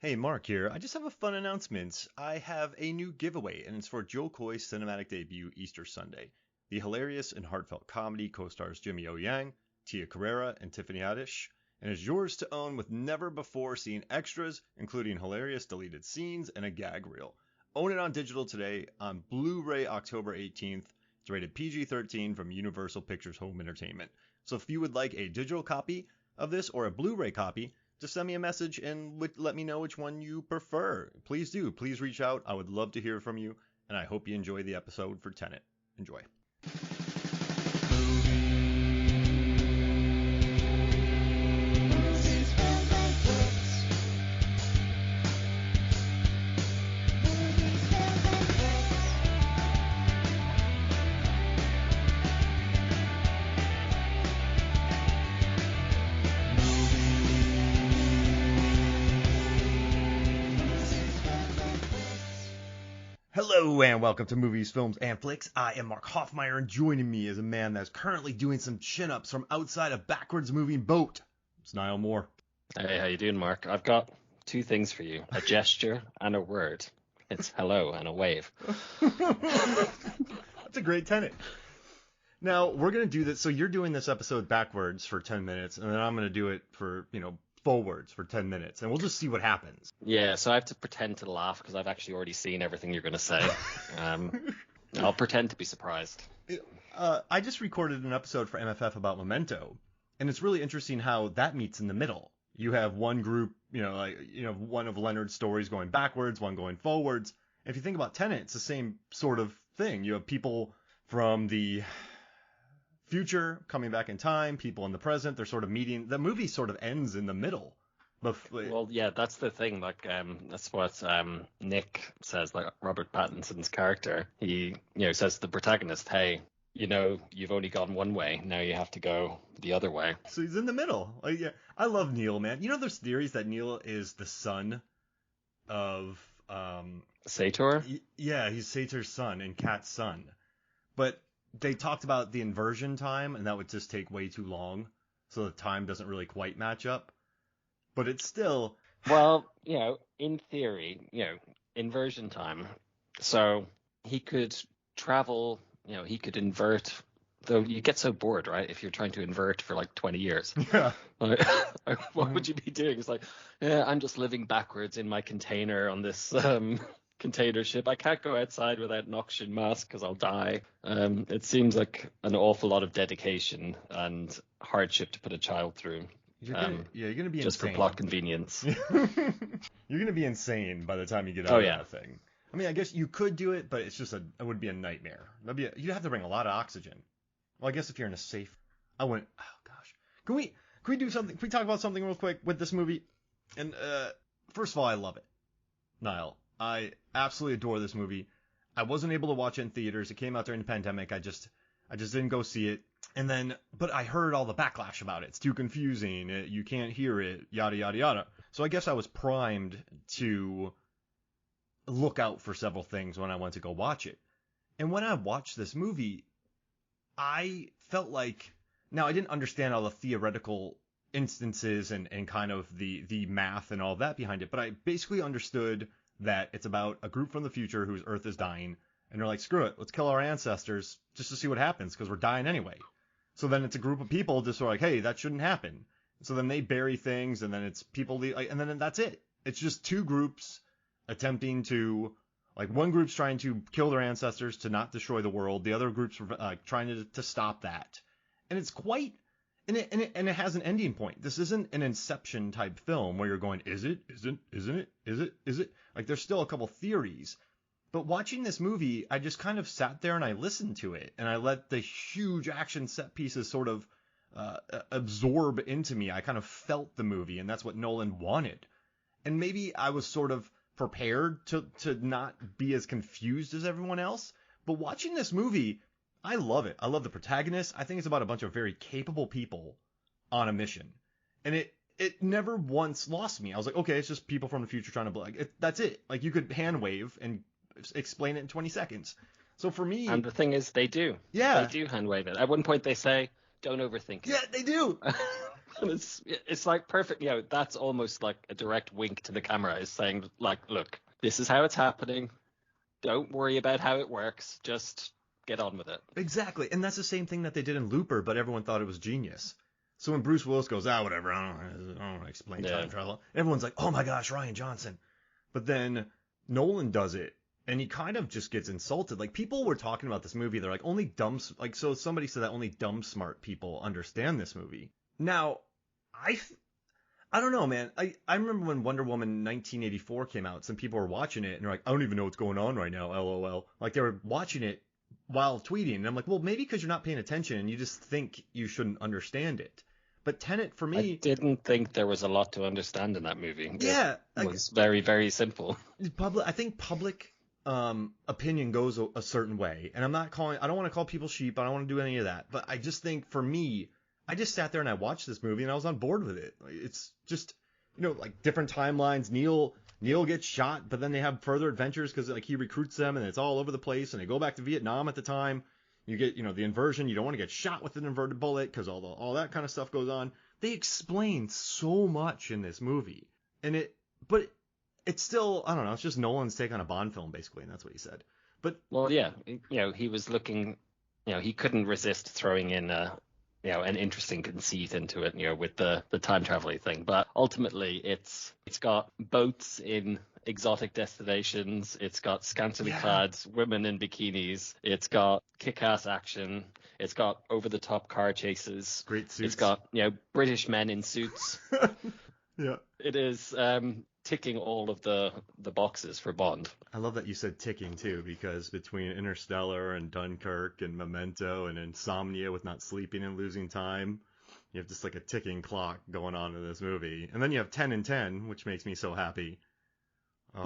Hey, Mark here. I just have a fun announcement. I have a new giveaway, and it's for Joe Coy's cinematic debut, Easter Sunday. The hilarious and heartfelt comedy co-stars Jimmy O. Yang, Tia Carrera, and Tiffany Haddish, and is yours to own with never-before-seen extras, including hilarious deleted scenes and a gag reel. Own it on digital today on Blu-ray October 18th. It's rated PG-13 from Universal Pictures Home Entertainment. So if you would like a digital copy of this or a Blu-ray copy, just send me a message and let me know which one you prefer. Please do. Please reach out. I would love to hear from you, and I hope you enjoy the episode for Tenet. Enjoy. Hello and welcome to Movies, Films, and Flicks. I am Mark Hoffmeyer, and joining me is a man that's currently doing some chin-ups from outside a backwards moving boat. It's Niall Moore. Hey, how you doing, Mark? I've got two things for you, a gesture and a word. It's hello and a wave. That's a great Tenet. Now, we're going to do this. So you're doing this episode backwards for 10 minutes, and then I'm going to do it for, forwards for 10 minutes, and we'll just see what happens. Yeah, so I have to pretend to laugh because I've actually already seen everything you're going to say. I'll pretend to be surprised. I just recorded an episode for MFF about Memento, and it's really interesting how that meets in the middle. You have one group, one of Leonard's stories going backwards, one going forwards. If you think about Tenet, it's the same sort of thing. You have people from the future coming back in time, people in the present, they're sort of meeting. The movie sort of ends in the middle. Well, yeah, that's the thing. Like, that's what Nick says. Like Robert Pattinson's character, he, says to the protagonist, "Hey, you've only gone one way. Now you have to go the other way." So he's in the middle. Like, yeah, I love Neil, man. There's theories that Neil is the son of Sator. Yeah, he's Sator's son and Kat's son, but they talked about the inversion time, and that would just take way too long, so the time doesn't really quite match up. But it's still... Well, in theory, inversion time. So he could travel, he could invert, though you get so bored, right? If you're trying to invert for like 20 years. Yeah. What would you be doing? It's like, yeah, I'm just living backwards in my container on this container ship. I can't go outside without an oxygen mask because I'll die. It seems like an awful lot of dedication and hardship to put a child through. You're gonna be just insane. For plot convenience. You're gonna be insane by the time you get out of that thing. I mean, I guess you could do it, but it would be a nightmare. You'd have to bring a lot of oxygen. Well, I guess if you're in a safe... Oh gosh. Can we do something? Can we talk about something real quick with this movie? And first of all, I love it. Niall, I absolutely adore this movie. I wasn't able to watch it in theaters. It came out during the pandemic. I just didn't go see it. But I heard all the backlash about it. It's too confusing. You can't hear it, yada, yada, yada. So I guess I was primed to look out for several things when I went to go watch it. And when I watched this movie, I felt like... Now, I didn't understand all the theoretical instances and kind of the math and all that behind it, but I basically understood that it's about a group from the future whose Earth is dying, and they're like, screw it, let's kill our ancestors just to see what happens, because we're dying anyway. So then it's a group of people just sort of like, hey, that shouldn't happen. So then they bury things, and then it's people, and then that's it. It's just two groups attempting to, like, one group's trying to kill their ancestors to not destroy the world. The other group's trying to stop that. And it's quite, and it has an ending point. This isn't an Inception type film where you're going, is it, isn't it, is it? Like, there's still a couple theories. But watching this movie, I just kind of sat there and I listened to it, and I let the huge action set pieces sort of absorb into me. I kind of felt the movie, and that's what Nolan wanted. And maybe I was sort of prepared to not be as confused as everyone else. But watching this movie, I love it. I love the protagonist. I think it's about a bunch of very capable people on a mission. And it never once lost me. I was like, okay, it's just people from the future trying to... that's it. Like, you could hand wave and explain it in 20 seconds. So for me... And the thing is, they do. Yeah. They do hand wave it. At one point they say, don't overthink it. Yeah, they do. And it's like perfect. That's almost like a direct wink to the camera, is saying like, look, this is how it's happening. Don't worry about how it works. Just get on with it. Exactly. And that's the same thing that they did in Looper, but everyone thought it was genius. So when Bruce Willis goes, whatever, I don't want to explain time travel. Everyone's like, oh my gosh, Rian Johnson. But then Nolan does it, and he kind of just gets insulted. Like, people were talking about this movie. They're like, so somebody said that only dumb smart people understand this movie. Now, I don't know, man. I remember when Wonder Woman 1984 came out, some people were watching it, and they're like, I don't even know what's going on right now, LOL. Like, they were watching it while tweeting, and I'm like, well, maybe because you're not paying attention, and you just think you shouldn't understand it. But Tenet, for me... I didn't think there was a lot to understand in that movie. Yeah. It was very, very simple. I think public opinion goes a certain way. And I don't want to call people sheep. I don't want to do any of that. But I just think, for me, I just sat there and I watched this movie and I was on board with it. It's just, like different timelines. Neil gets shot, but then they have further adventures because like he recruits them and it's all over the place. And they go back to Vietnam at the time. You get, the inversion. You don't want to get shot with an inverted bullet because all that kind of stuff goes on. They explain so much in this movie, but it's still, I don't know. It's just Nolan's take on a Bond film, basically, and that's what he said. But well, yeah, he was looking, he couldn't resist throwing in an interesting conceit into it, with the time traveling thing. But ultimately, it's got boats in exotic destinations. It's got scantily clad women in bikinis. It's got kick-ass action. It's got over-the-top car chases. Great suits. It's got British men in suits. Yeah. It is ticking all of the boxes for Bond. I love that you said ticking too, because between Interstellar and Dunkirk and Memento and Insomnia with not sleeping and losing time, you have just like a ticking clock going on in this movie. And then you have 10 and 10, which makes me so happy. Oh,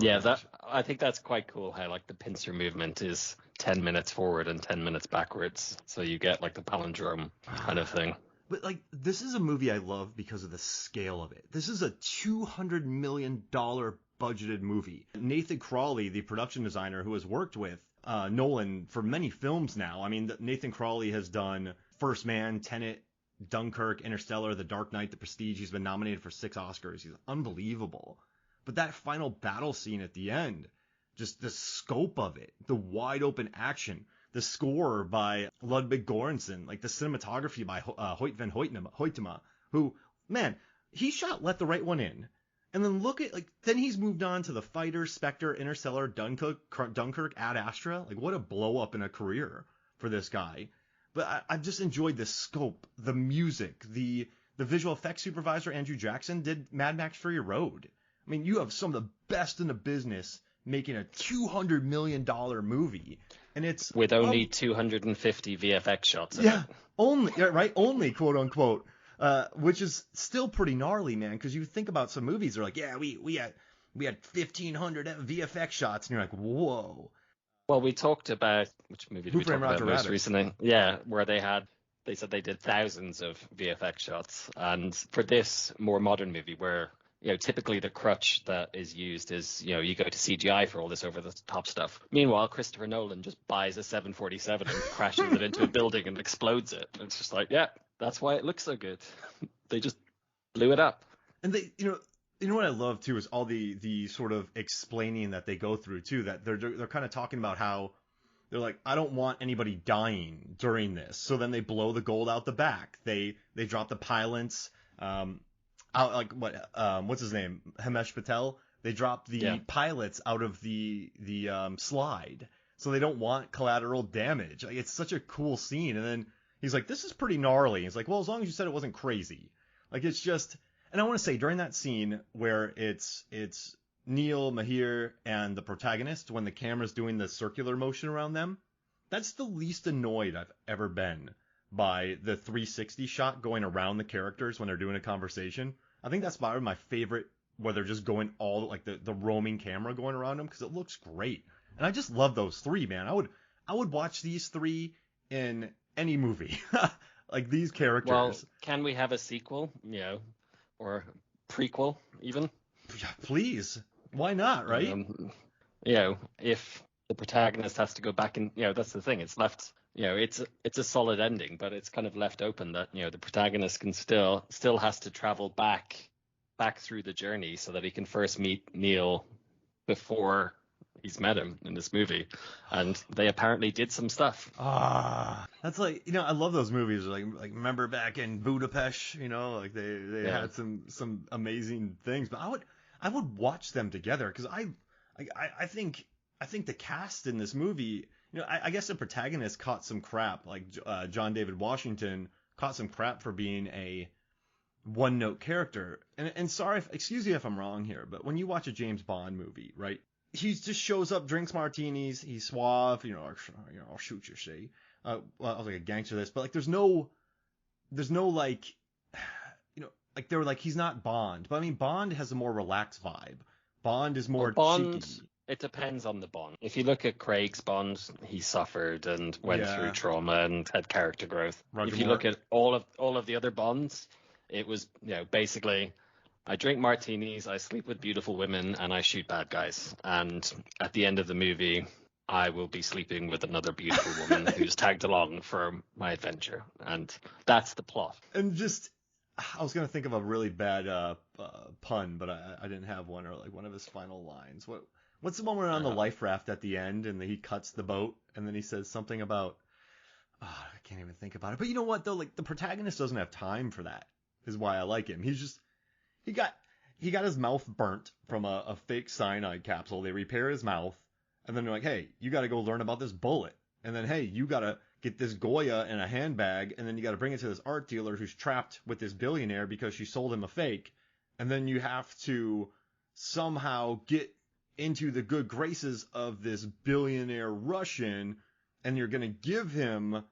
I think that's quite cool how like the pincer movement is 10 minutes forward and 10 minutes backwards. So you get like the palindrome kind of thing. But like, this is a movie I love because of the scale of it. This is a $200 million budgeted movie. Nathan Crowley, the production designer who has worked with Nolan for many films now. I mean, Nathan Crowley has done First Man, Tenet, Dunkirk, Interstellar, The Dark Knight, The Prestige. He's been nominated for 6 Oscars. He's unbelievable. But that final battle scene at the end, just the scope of it, the wide open action, the score by Ludwig Göransson, like the cinematography by Hoyt van Hoytema, who, man, he shot Let the Right One In. And then look at, then he's moved on to The Fighter, Spectre, Interstellar, Dunkirk, Ad Astra. Like, what a blow up in a career for this guy. But I've just enjoyed the scope, the music, the visual effects supervisor, Andrew Jackson, did Mad Max Fury Road. I mean, you have some of the best in the business making a $200 million movie. And it's with only 250 VFX shots. Only quote unquote, which is still pretty gnarly, man. Because you think about some movies, they're like, yeah, we had 1,500 VFX shots, and you're like, whoa. Well, we talked about which movie did we talk about most recently? Yeah, where they said they did thousands of VFX shots, and for this more modern movie where typically the crutch that is used is, you go to CGI for all this over-the-top stuff. Meanwhile, Christopher Nolan just buys a 747 and crashes it into a building and explodes it. And it's just like, yeah, that's why it looks so good. They just blew it up. And they, you know what I love too is all the sort of explaining that they go through too. That they're kind of talking about how they're like, I don't want anybody dying during this. So then they blow the gold out the back. They drop the pilots. What's his name? Himesh Patel. They dropped the pilots out of the slide, so they don't want collateral damage. Like, it's such a cool scene. And then he's like, "This is pretty gnarly." He's like, "Well, as long as you said it wasn't crazy." Like, it's just. And I want to say during that scene where it's Neil, Mahir, and the protagonist, when the camera's doing the circular motion around them, that's the least annoyed I've ever been by the 360 shot going around the characters when they're doing a conversation. I think that's probably my favorite, where they're just going all like the roaming camera going around them, because it looks great. And I just love those three, man. I would watch these three in any movie. Like these characters. Well, can we have a sequel? Or prequel even? Yeah, please. Why not, right? If the protagonist has to go back and that's the thing. It's left it's a solid ending, but it's kind of left open that the protagonist can still has to travel back through the journey so that he can first meet Neil before he's met him in this movie, and they apparently did some stuff. That's like, I love those movies. Like remember back in Budapest, like they had some amazing things. But I would watch them together because I think the cast in this movie, I guess the protagonist caught some crap. Like John David Washington caught some crap for being a one-note character. And sorry, excuse me if I'm wrong here, but when you watch a James Bond movie, right? He just shows up, drinks martinis, he's suave, I'll shoot your see. Well, I was like a gangster this, but like there's no like, like they were like, he's not Bond. But I mean, Bond has a more relaxed vibe. Bond is more cheeky. It depends on the Bond. If you look at Craig's Bond, he suffered and went through trauma and had character growth. If you look at all of the other Bonds, it was, basically, I drink martinis, I sleep with beautiful women, and I shoot bad guys. And at the end of the movie, I will be sleeping with another beautiful woman who's tagged along for my adventure. And that's the plot. And just, I was going to think of a really bad pun, but I didn't have one, or like one of his final lines. What's the one where on the life raft at the end and he cuts the boat and then he says something about, I can't even think about it. But you know what though? Like the protagonist doesn't have time for that, is why I like him. He's just, he got his mouth burnt from a fake cyanide capsule. They repair his mouth, and then they're like, hey, you got to go learn about this bullet. And then, hey, you got to get this Goya in a handbag, and then you got to bring it to this art dealer who's trapped with this billionaire because she sold him a fake. And then you have to somehow get into the good graces of this billionaire Russian, and you're going to give him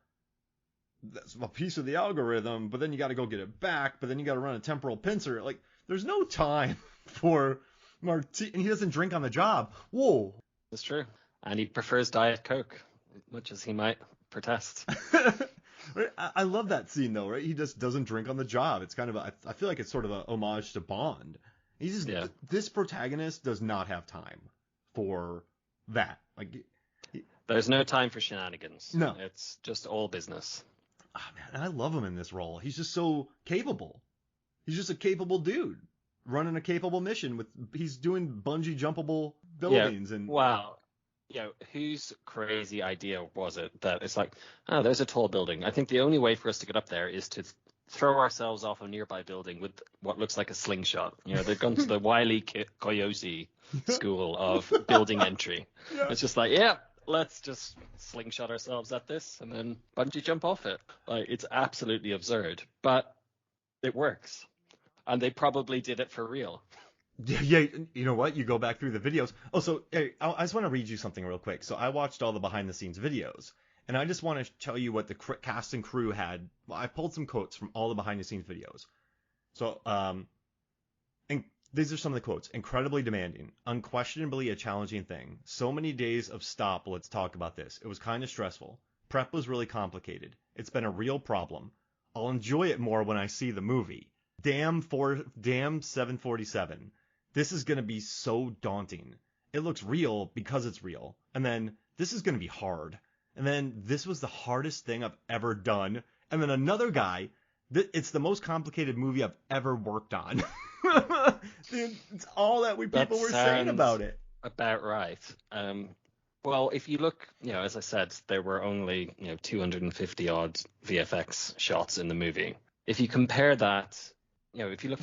a piece of the algorithm, but then you got to go get it back, but then you got to run a temporal pincer. Like, there's no time for martini, and he doesn't drink on the job. Whoa. That's true. And he prefers Diet Coke, much as he might protest. I love that scene, though, right? He just doesn't drink on the job. It's kind of I feel like it's sort of a homage to Bond. This protagonist does not have time for that. Like, there's no time for shenanigans. No. It's just all business. Oh, man, and I love him in this role. He's just so capable. He's just a capable dude running a capable mission he's doing bungee jumpable buildings and wow. Whose crazy idea was it that it's like, there's a tall building. I think the only way for us to get up there is to throw ourselves off a nearby building with what looks like a slingshot. They've gone to the Wile E. Coyote school of building entry. Yeah. It's just like, let's just slingshot ourselves at this and then bungee jump off it. Like, it's absolutely absurd, but it works. And they probably did it for real. Yeah, you know what? You go back through the videos. Oh, so hey, I just want to read you something real quick. So I watched all the behind-the-scenes videos, and I just want to tell you what the cast and crew had. Well, I pulled some quotes from all the behind-the-scenes videos. So, and these are some of the quotes. Incredibly demanding. Unquestionably a challenging thing. So many days of stop, let's talk about this. It was kind of stressful. Prep was really complicated. It's been a real problem. I'll enjoy it more when I see the movie. Damn 747. This is going to be so daunting. It looks real because it's real. And then this is going to be hard. And then this was the hardest thing I've ever done. And then another guy, it's the most complicated movie I've ever worked on. Dude, it's all that people were saying about it. About right. Well, if you look, as I said, there were only 250 odd VFX shots in the movie. If you compare that, if you look.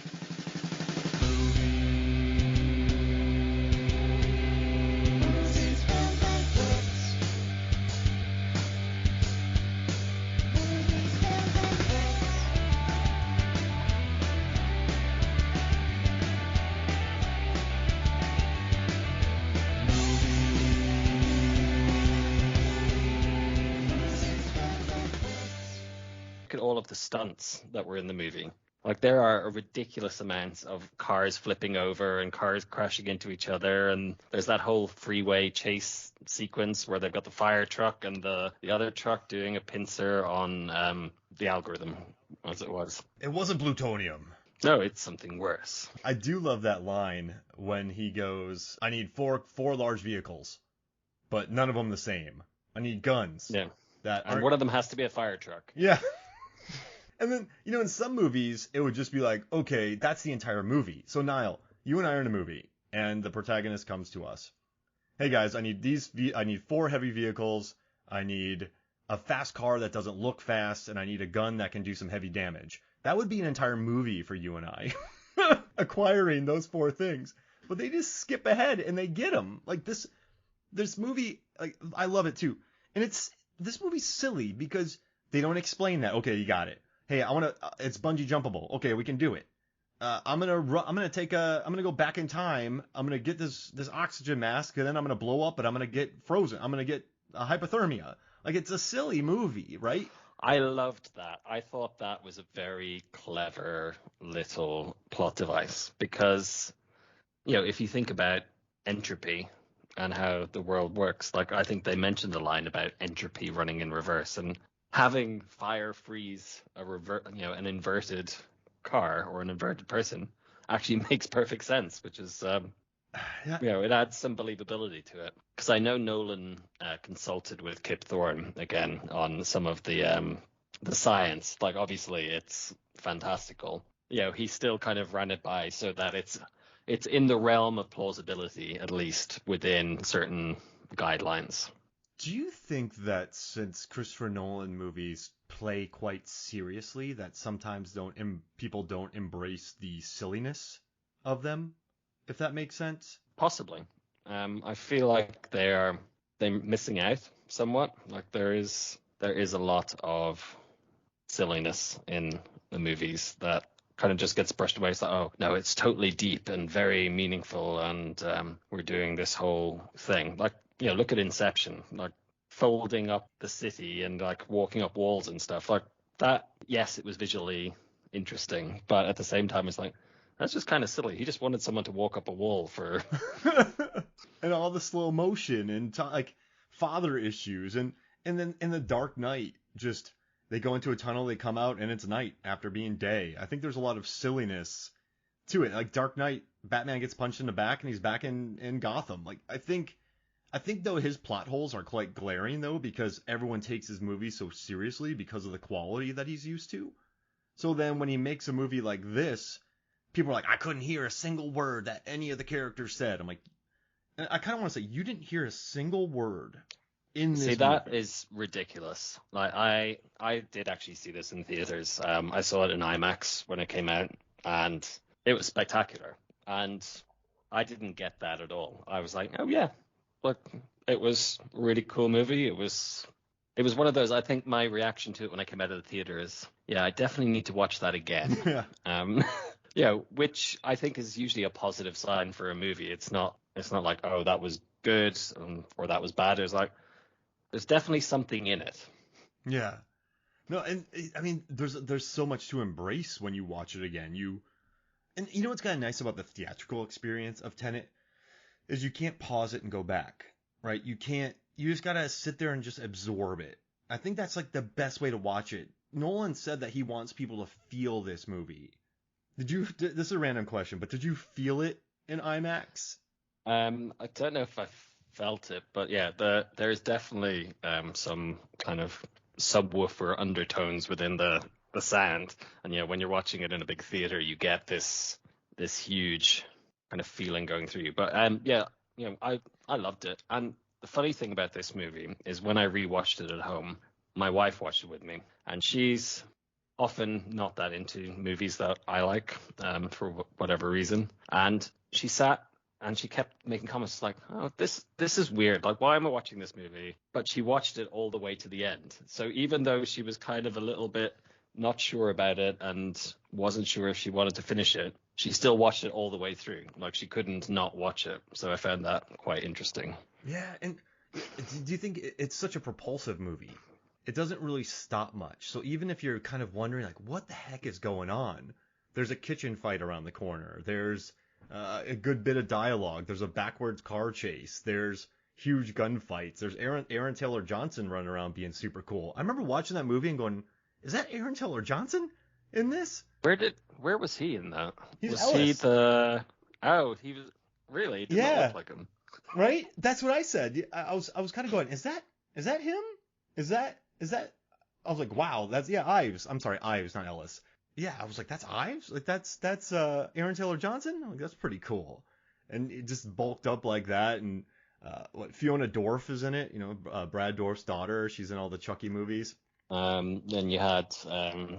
At all of the stunts that were in the movie. Like, there are a ridiculous amounts of cars flipping over and cars crashing into each other, and there's that whole freeway chase sequence where they've got the fire truck and the other truck doing a pincer on the algorithm, as it was. It wasn't plutonium. No, it's something worse. I do love that line when he goes, I need four large vehicles, but none of them the same. I need guns. Yeah. that and one of them has to be a fire truck. Yeah. And then, in some movies, it would just be like, okay, that's the entire movie. So, Niall, you and I are in a movie, and the protagonist comes to us. Hey, guys, I need 4 heavy vehicles. I need a fast car that doesn't look fast, and I need a gun that can do some heavy damage. That would be an entire movie for you and I, acquiring those 4 things. But they just skip ahead, and they get them. Like, this movie, like, I love it, too. And this movie's silly, because they don't explain that. Okay, you got it. Hey, it's bungee jumpable. Okay, we can do it. I'm gonna go back in time. I'm gonna get this oxygen mask, and then I'm gonna blow up, and I'm gonna get frozen. I'm gonna get hypothermia. Like, it's a silly movie, right? I loved that. I thought that was a very clever little plot device because, if you think about entropy and how the world works, like I think they mentioned a line about entropy running in reverse, and having fire freeze an inverted car or an inverted person actually makes perfect sense, which is it adds some believability to it. Because I know Nolan consulted with Kip Thorne again on some of the science. Like, obviously it's fantastical. He still kind of ran it by so that it's in the realm of plausibility, at least within certain guidelines. Do you think that since Christopher Nolan movies play quite seriously, that sometimes people don't embrace the silliness of them, if that makes sense? Possibly. I feel like they're missing out somewhat. Like there is a lot of silliness in the movies that kind of just gets brushed away. It's like, oh no, it's totally deep and very meaningful, and we're doing this whole thing. Like, look at Inception, like folding up the city and like walking up walls and stuff like that. Yes, it was visually interesting, but at the same time, it's like, that's just kind of silly. He just wanted someone to walk up a wall for. And all the slow motion and like father issues, and then in The Dark Knight, just they go into a tunnel, they come out, and it's night after being day. I think there's a lot of silliness to it. Like Dark Knight, Batman gets punched in the back and he's back in Gotham. Like I think though his plot holes are quite glaring though, because everyone takes his movie so seriously because of the quality that he's used to. So then when he makes a movie like this, people are like, I couldn't hear a single word that any of the characters said. I'm like, I kind of want to say, you didn't hear a single word in this movie. See, that is ridiculous. Like, I did actually see this in theaters. I saw it in IMAX when it came out, and it was spectacular. And I didn't get that at all. I was like, oh yeah, look, it was a really cool movie. It was one of those. I think my reaction to it when I came out of the theater is, yeah, I definitely need to watch that again. Yeah. Which I think is usually a positive sign for a movie. It's not like, oh, that was good or that was bad. It's like, there's definitely something in it. Yeah. No, and I mean, there's so much to embrace when you watch it again. And you know what's kind of nice about the theatrical experience of Tenet is you can't pause it and go back, right? You just gotta sit there and just absorb it. I think that's like the best way to watch it. Nolan said that he wants people to feel this movie. This is a random question, but did you feel it in IMAX? I don't know if I felt it, but yeah, there is definitely some kind of subwoofer undertones within the sound, and when you're watching it in a big theater, you get this huge kind of feeling going through you. But I loved it, and the funny thing about this movie is when I rewatched it at home, my wife watched it with me, and she's often not that into movies that I like for whatever reason, and she sat and she kept making comments like, oh, this is weird, like, why am I watching this movie? But she watched it all the way to the end. So even though she was kind of a little bit not sure about it and wasn't sure if she wanted to finish it, she still watched it all the way through. Like, she couldn't not watch it. So I found that quite interesting. Yeah, and do you think it's such a propulsive movie? It doesn't really stop much. So even if you're kind of wondering, like, what the heck is going on? There's a kitchen fight around the corner. There's a good bit of dialogue. There's a backwards car chase. There's huge gunfights. There's Aaron Taylor Johnson running around being super cool. I remember watching that movie and going, is that Aaron Taylor Johnson in this? Where was he in that? Was Ellis. He the... Oh, he was... Really? It did not look like him. Right? That's what I said. I was kind of going, is that him? Is that is that? I was like, wow, that's Ives. I'm sorry, Ives, not Ellis. Yeah, I was like, that's Ives. Like that's Aaron Taylor Johnson. Like, that's pretty cool. And it just bulked up like that. And what Fiona Dorff is in it. You know, Brad Dorff's daughter. She's in all the Chucky movies. Then you had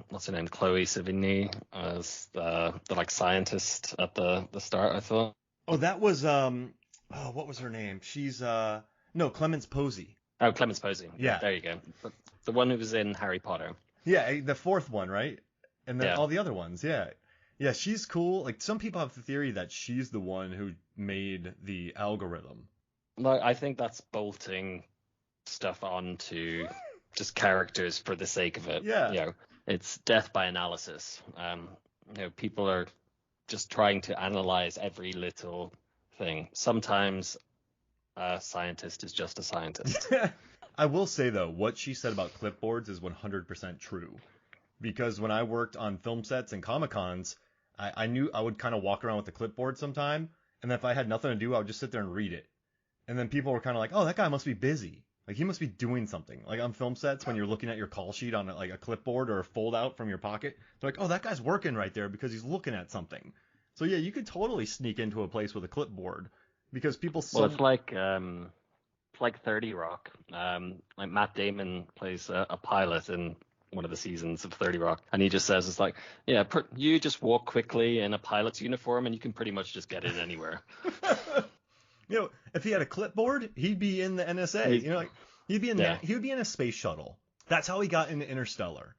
what's her name, Chloe Sevigny as the like scientist at the start, I thought. Oh, that was what was her name? She's no, Clemence Posey. Oh, Clemence Posey. Yeah. There you go. The one who was in Harry Potter. Yeah, the fourth one, right? And then Yeah. all the other ones, yeah. Yeah, she's cool. Like some people have the theory that she's the one who made the algorithm. No, I think that's bolting stuff onto just characters for the sake of it. Yeah. You know, it's death by analysis. You know, people are just trying to analyze every little thing. Sometimes a scientist is just a scientist. I will say though, what she said about clipboards is 100% true. Because when I worked on film sets and Comic Cons, I knew I would kind of walk around with the clipboard sometime, and then if I had nothing to do, I would just sit there and read it. And then people were kind of like, "Oh, that guy must be busy. Like he must be doing something." Like on film sets, when you're looking at your call sheet on like a clipboard or a fold out from your pocket, they're like, "Oh, that guy's working right there because he's looking at something." So yeah, you could totally sneak into a place with a clipboard because people. Well, it's like 30 Rock. Like Matt Damon plays a pilot in one of the seasons of 30 Rock, and he just says it's like, yeah, you just walk quickly in a pilot's uniform, and you can pretty much just get in anywhere. You know, if he had a clipboard, he'd be in the NSA. You know, like he'd be in he would be in a space shuttle. That's how he got into Interstellar.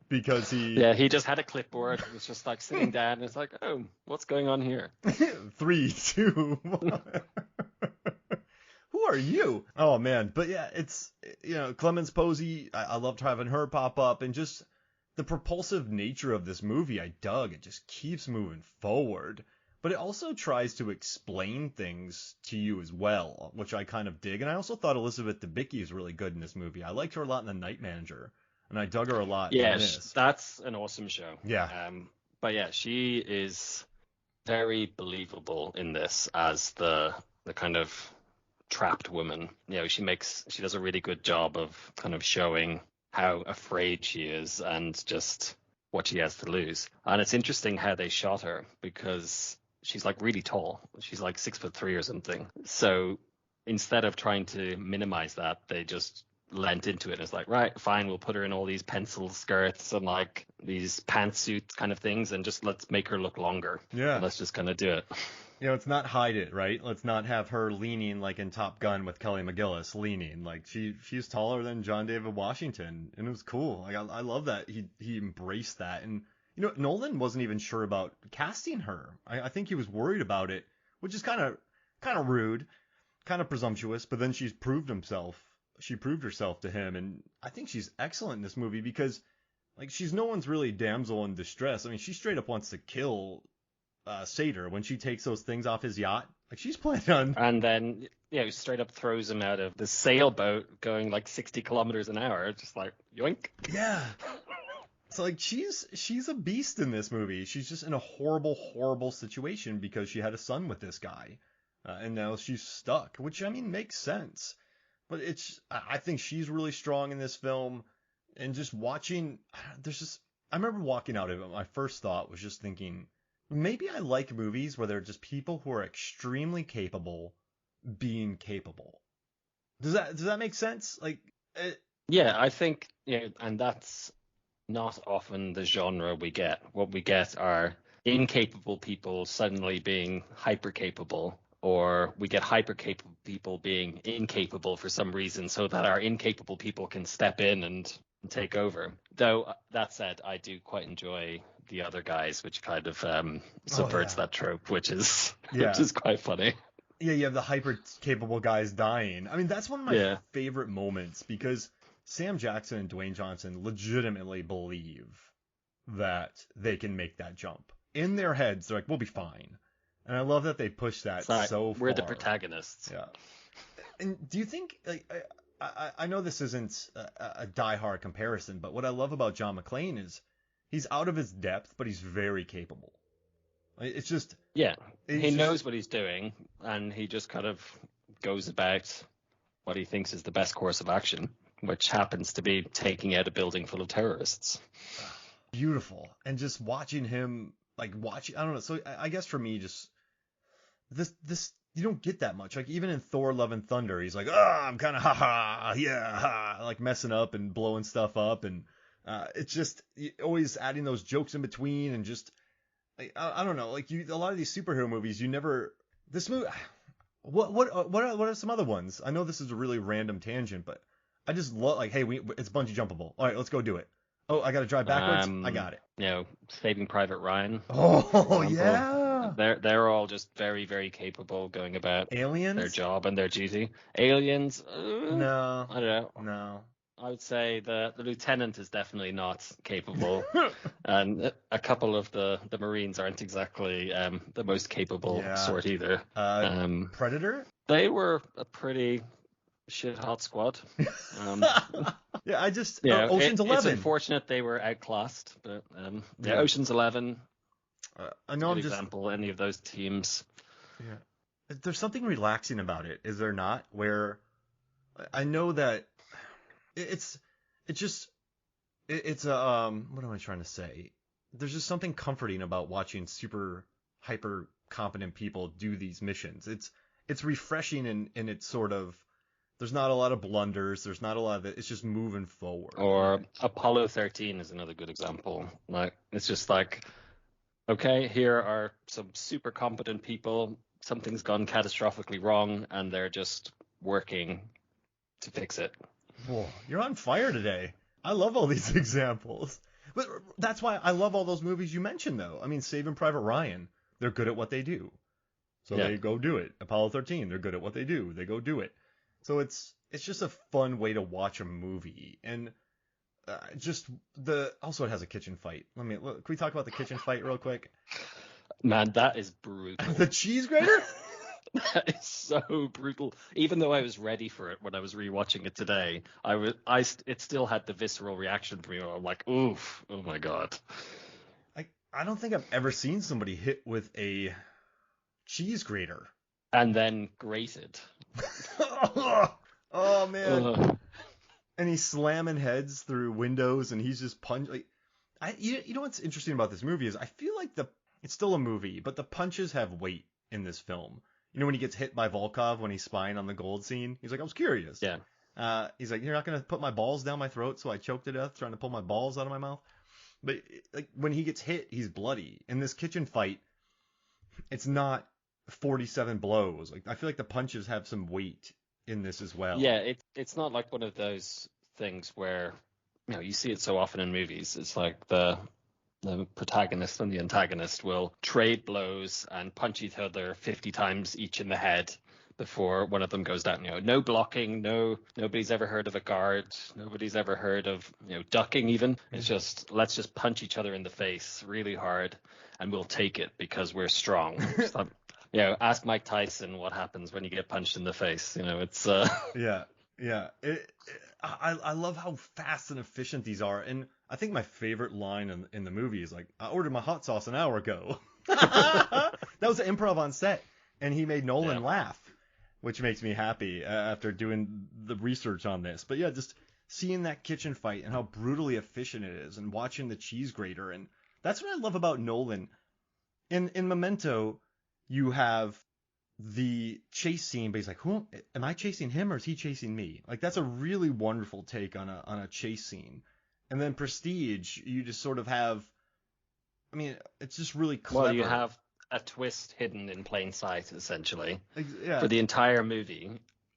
Because he just had a clipboard. It was just like sitting down, and it's like, oh, what's going on here? 3, 2, 1. Who are you? Oh man, but yeah, it's Clemence Posey. I loved having her pop up, and just the propulsive nature of this movie. I dug. It just keeps moving forward. But it also tries to explain things to you as well, which I kind of dig. And I also thought Elizabeth Debicki is really good in this movie. I liked her a lot in The Night Manager, and I dug her a lot in this. That's an awesome show. Yeah. But yeah, she is very believable in this as the kind of trapped woman. You know, she does a really good job of kind of showing how afraid she is and just what she has to lose. And it's interesting how they shot her because she's like really tall. She's like 6'3" or something. So instead of trying to minimize that, they just lent into it. It's like, right, fine, we'll put her in all these pencil skirts and like these pantsuit kind of things, and just let's make her look longer. Yeah. And let's just kind of do it. You know, let's not hide it, right? Let's not have her leaning like in Top Gun with Kelly McGillis leaning. Like she's taller than John David Washington, and it was cool. Like I love that he embraced that. And you know, Nolan wasn't even sure about casting her. I think he was worried about it, which is kind of rude, kind of presumptuous. But then she proved herself to him, and I think she's excellent in this movie because like she's no one's really damsel in distress. I mean, she straight up wants to kill Sater when she takes those things off his yacht. Like she's planning on. And then straight up throws him out of the sailboat going like 60 kilometers an hour, just like yoink. Yeah. So like she's a beast in this movie. She's just in a horrible situation because she had a son with this guy, and now she's stuck. Which I mean makes sense, but I think she's really strong in this film. And just watching, I remember walking out of it. My first thought was just thinking, maybe I like movies where they're just people who are extremely capable being capable. Does that make sense? Like, yeah, I think and that's not often the genre we get. What we get are incapable people suddenly being hyper capable, or we get hyper capable people being incapable for some reason, so that our incapable people can step in and take over. Though that said, I do quite enjoy The Other Guys, which kind of subverts that trope, which is quite funny. Yeah, you have the hyper capable guys dying. I mean, that's one of my favorite moments because Sam Jackson and Dwayne Johnson legitimately believe that they can make that jump. In their heads, they're like, we'll be fine. And I love that they push that so far. We're the protagonists. Yeah. And do you think, like, I know this isn't a die-hard comparison, but what I love about John McClane is he's out of his depth, but he's very capable. It's just... Yeah, he knows what he's doing, and he just kind of goes about what he thinks is the best course of action. which happens to be taking out a building full of terrorists. Beautiful. And just watching him, like, I don't know. So I guess for me, just this, you don't get that much. Like, even in Thor: Love and Thunder, he's like, I'm kind of like messing up and blowing stuff up. And it's just always adding those jokes in between. And just, I don't know, like, a lot of these superhero movies, this movie, what are some other ones? I know this is a really random tangent, but I just love, like, hey, it's bungee jumpable. All right, let's go do it. Oh, I got to drive backwards. I got it. Saving Private Ryan. Oh, yeah. They're all just very, very capable going about Aliens? Their job and their duty. Aliens? No. I don't know. No. I would say the lieutenant is definitely not capable, and a couple of the Marines aren't exactly the most capable sort either. Predator? They were a pretty shit hot squad. Yeah, Ocean's 11. It's unfortunate they were outclassed, but Ocean's 11. I know. Example, any of those teams. Yeah, there's something relaxing about it, is there not? Where I know that it's what am I trying to say? There's just something comforting about watching super hyper competent people do these missions. It's refreshing and it's sort of. There's not a lot of blunders. There's not a lot of it. It's just moving forward. Or Apollo 13 is another good example. Like, it's just like, okay, here are some super competent people. Something's gone catastrophically wrong, and they're just working to fix it. Whoa, you're on fire today. I love all these examples. But that's why I love all those movies you mentioned, though. I mean, Saving Private Ryan, they're good at what they do. So they go do it. Apollo 13, they're good at what they do. They go do it. So it's just a fun way to watch a movie, and also it has a kitchen fight. Can we talk about the kitchen fight real quick? Man, that is brutal. The cheese grater? That is so brutal. Even though I was ready for it when I was rewatching it today, it still had the visceral reaction for me. I'm like, oof, oh my god. I don't think I've ever seen somebody hit with a cheese grater. And then grated. Oh man! And he's slamming heads through windows, and he's just punching. You know what's interesting about this movie is I feel like it's still a movie, but the punches have weight in this film. You know when he gets hit by Volkov when he's spying on the gold scene? He's like, I was curious. Yeah. He's like, you're not gonna put my balls down my throat, so I choked to death trying to pull my balls out of my mouth. But like when he gets hit, he's bloody. In this kitchen fight, it's not 47 blows. Like I feel like the punches have some weight in this as well. Yeah, it's not like one of those things where you see it so often in movies. It's like the protagonist and the antagonist will trade blows and punch each other 50 times each in the head before one of them goes down. No blocking, nobody's ever heard of a guard, nobody's ever heard of ducking even. It's just let's just punch each other in the face really hard and we'll take it because we're strong. Ask Mike Tyson what happens when you get punched in the face. It's Yeah. I love how fast and efficient these are, and I think my favorite line in the movie is like, I ordered my hot sauce an hour ago. That was an improv on set, and he made Nolan laugh, which makes me happy after doing the research on this. But yeah, just seeing that kitchen fight and how brutally efficient it is, and watching the cheese grater, and that's what I love about Nolan. In Memento, you have the chase scene, but he's like, who am I chasing him or is he chasing me? Like that's a really wonderful take on a chase scene. And then Prestige, you just sort of have, I mean, it's just really clever. Well, you have a twist hidden in plain sight, essentially, for the entire movie,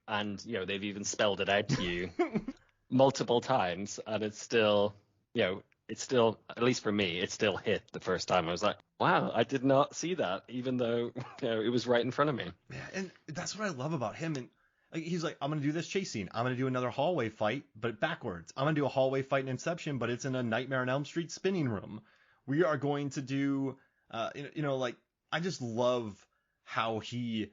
and they've even spelled it out to you multiple times, and it's still, at least for me, it still hit the first time. I was like, wow, I did not see that, even though it was right in front of me. Yeah, and that's what I love about him. And he's like, I'm gonna do this chase scene. I'm gonna do another hallway fight, but backwards. I'm gonna do a hallway fight in Inception, but it's in a Nightmare on Elm Street spinning room. We are going to do, like I just love how he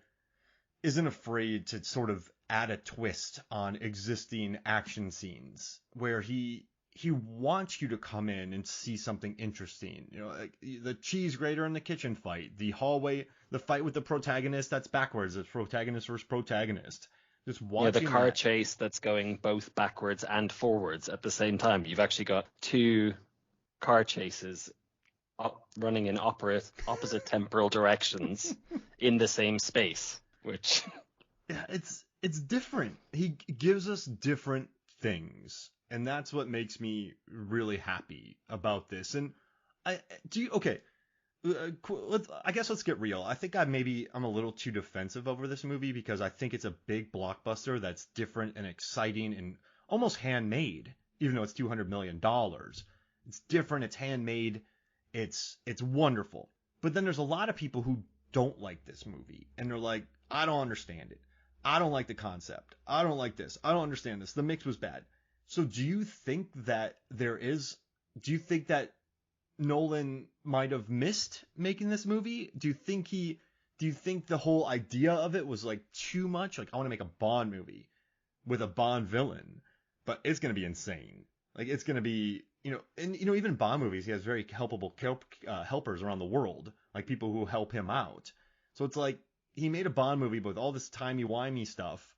isn't afraid to sort of add a twist on existing action scenes where he wants you to come in and see something interesting. Like the cheese grater in the kitchen fight, the hallway, the fight with the protagonist, that's backwards. It's protagonist versus protagonist. Just watching the car chase that's going both backwards and forwards at the same time. You've actually got two car chases running in opposite temporal directions in the same space, which yeah, it's different. He gives us different things, and that's what makes me really happy about this. And okay. I guess let's get real. I think I'm a little too defensive over this movie because I think it's a big blockbuster that's different and exciting and almost handmade, even though it's $200 million. It's different, it's handmade, it's wonderful. But then there's a lot of people who don't like this movie, and they're like, I don't understand it. I don't like the concept. I don't like this. I don't understand this. The mix was bad. So do you think that Nolan might have missed making this movie? Do you think the whole idea of it was like too much? Like, I want to make a Bond movie with a Bond villain, but it's going to be insane. Like, it's going to be, and even Bond movies, he has very helpable helpers around the world, like people who help him out. So it's like he made a Bond movie with all this timey-wimey stuff,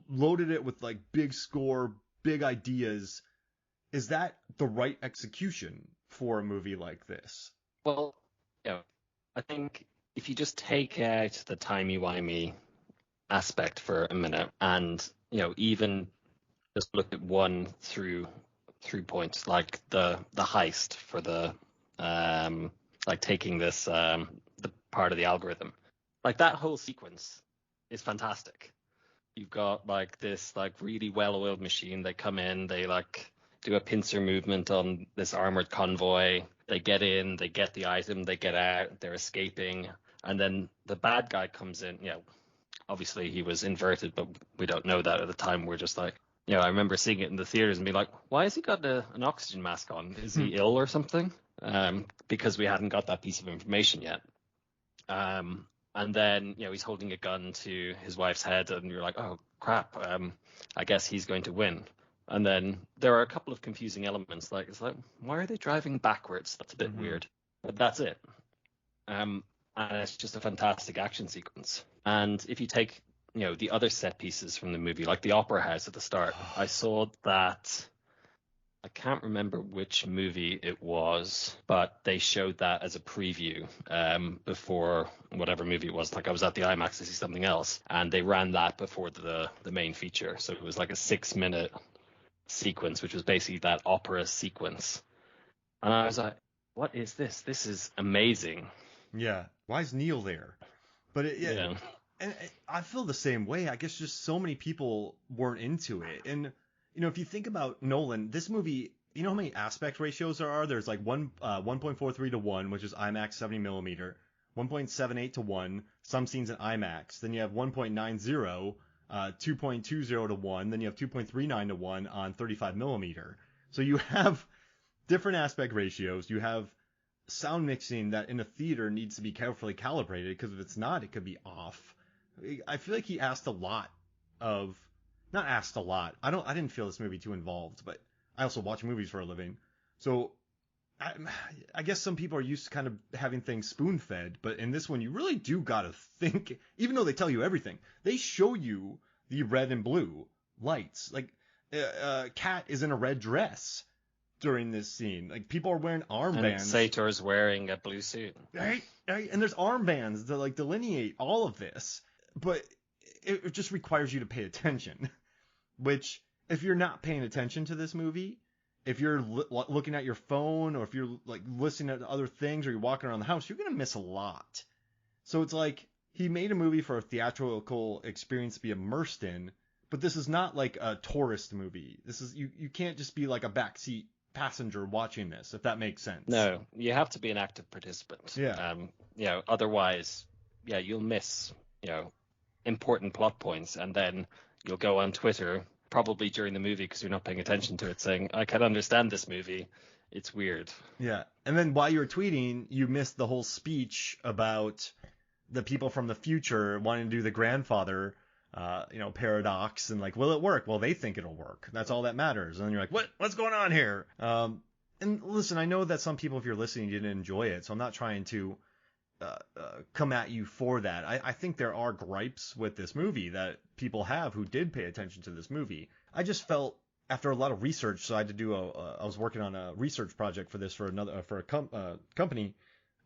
loaded it with like big score, big ideas. Is that the right execution for a movie like this? Well, I think if you just take out the timey-wimey aspect for a minute and, even just look at one through points, like the heist for the, like taking this, the part of the algorithm, like that whole sequence is fantastic. You've got like this like really well-oiled machine. They come in, they like do a pincer movement on this armored convoy. They get in, they get the item, they get out, they're escaping, and then the bad guy comes in. Obviously he was inverted, but we don't know that at the time. We're just like, I remember seeing it in the theaters and being like, why has he got an oxygen mask on? Is he ill or something? Because we hadn't got that piece of information yet. And then, he's holding a gun to his wife's head, and you're like, oh crap, I guess he's going to win. And then there are a couple of confusing elements, like it's like, why are they driving backwards? That's a bit weird, but that's it. And it's just a fantastic action sequence. And if you take, the other set pieces from the movie, like the opera house at the start, I saw that. I can't remember which movie it was, but they showed that as a preview before whatever movie it was. Like I was at the IMAX to see something else, and they ran that before the main feature. So it was like a 6-minute sequence, which was basically that opera sequence. And I was like, what is this? This is amazing. Yeah. Why is Niall there? But and I feel the same way. I guess just so many people weren't into it. And if you think about Nolan, this movie, you know how many aspect ratios there are? There's like 1.43 to 1, which is IMAX 70 millimeter, 1.78 to 1, some scenes in IMAX. Then you have 1.90, 2.20 to 1. Then you have 2.39 to 1 on 35 millimeter. So you have different aspect ratios. You have sound mixing that in a theater needs to be carefully calibrated, because if it's not, it could be off. I feel like he asked a lot of. Not asked a lot. I didn't feel this movie too involved, but I also watch movies for a living. So I guess some people are used to kind of having things spoon-fed, but in this one you really do gotta think. Even though they tell you everything, they show you the red and blue lights. Like Kat is in a red dress during this scene. Like people are wearing armbands. And Sator's wearing a blue suit. Right? And there's armbands that like delineate all of this, but it just requires you to pay attention, which if you're not paying attention to this movie, if you're looking at your phone, or if you're like listening to other things, or you're walking around the house, you're going to miss a lot. So it's like he made a movie for a theatrical experience to be immersed in, but this is not like a tourist movie. This is you can't just be like a backseat passenger watching this, if that makes sense. No, you have to be an active participant. Yeah. Otherwise, you'll miss, important plot points, and then you'll go on Twitter probably during the movie because you're not paying attention to it saying, I can understand this movie, it's weird. Yeah. And then while you were tweeting, you missed the whole speech about the people from the future wanting to do the grandfather paradox, and like, will it work? Well, they think it'll work. That's all that matters. And then you're like, what's going on here? And listen, I know that some people, if you're listening, didn't enjoy it, so I'm not trying to come at you for that. I think there are gripes with this movie that people have who did pay attention to this movie. I just felt after a lot of research, so I had to do I was working on a research project for this for a company,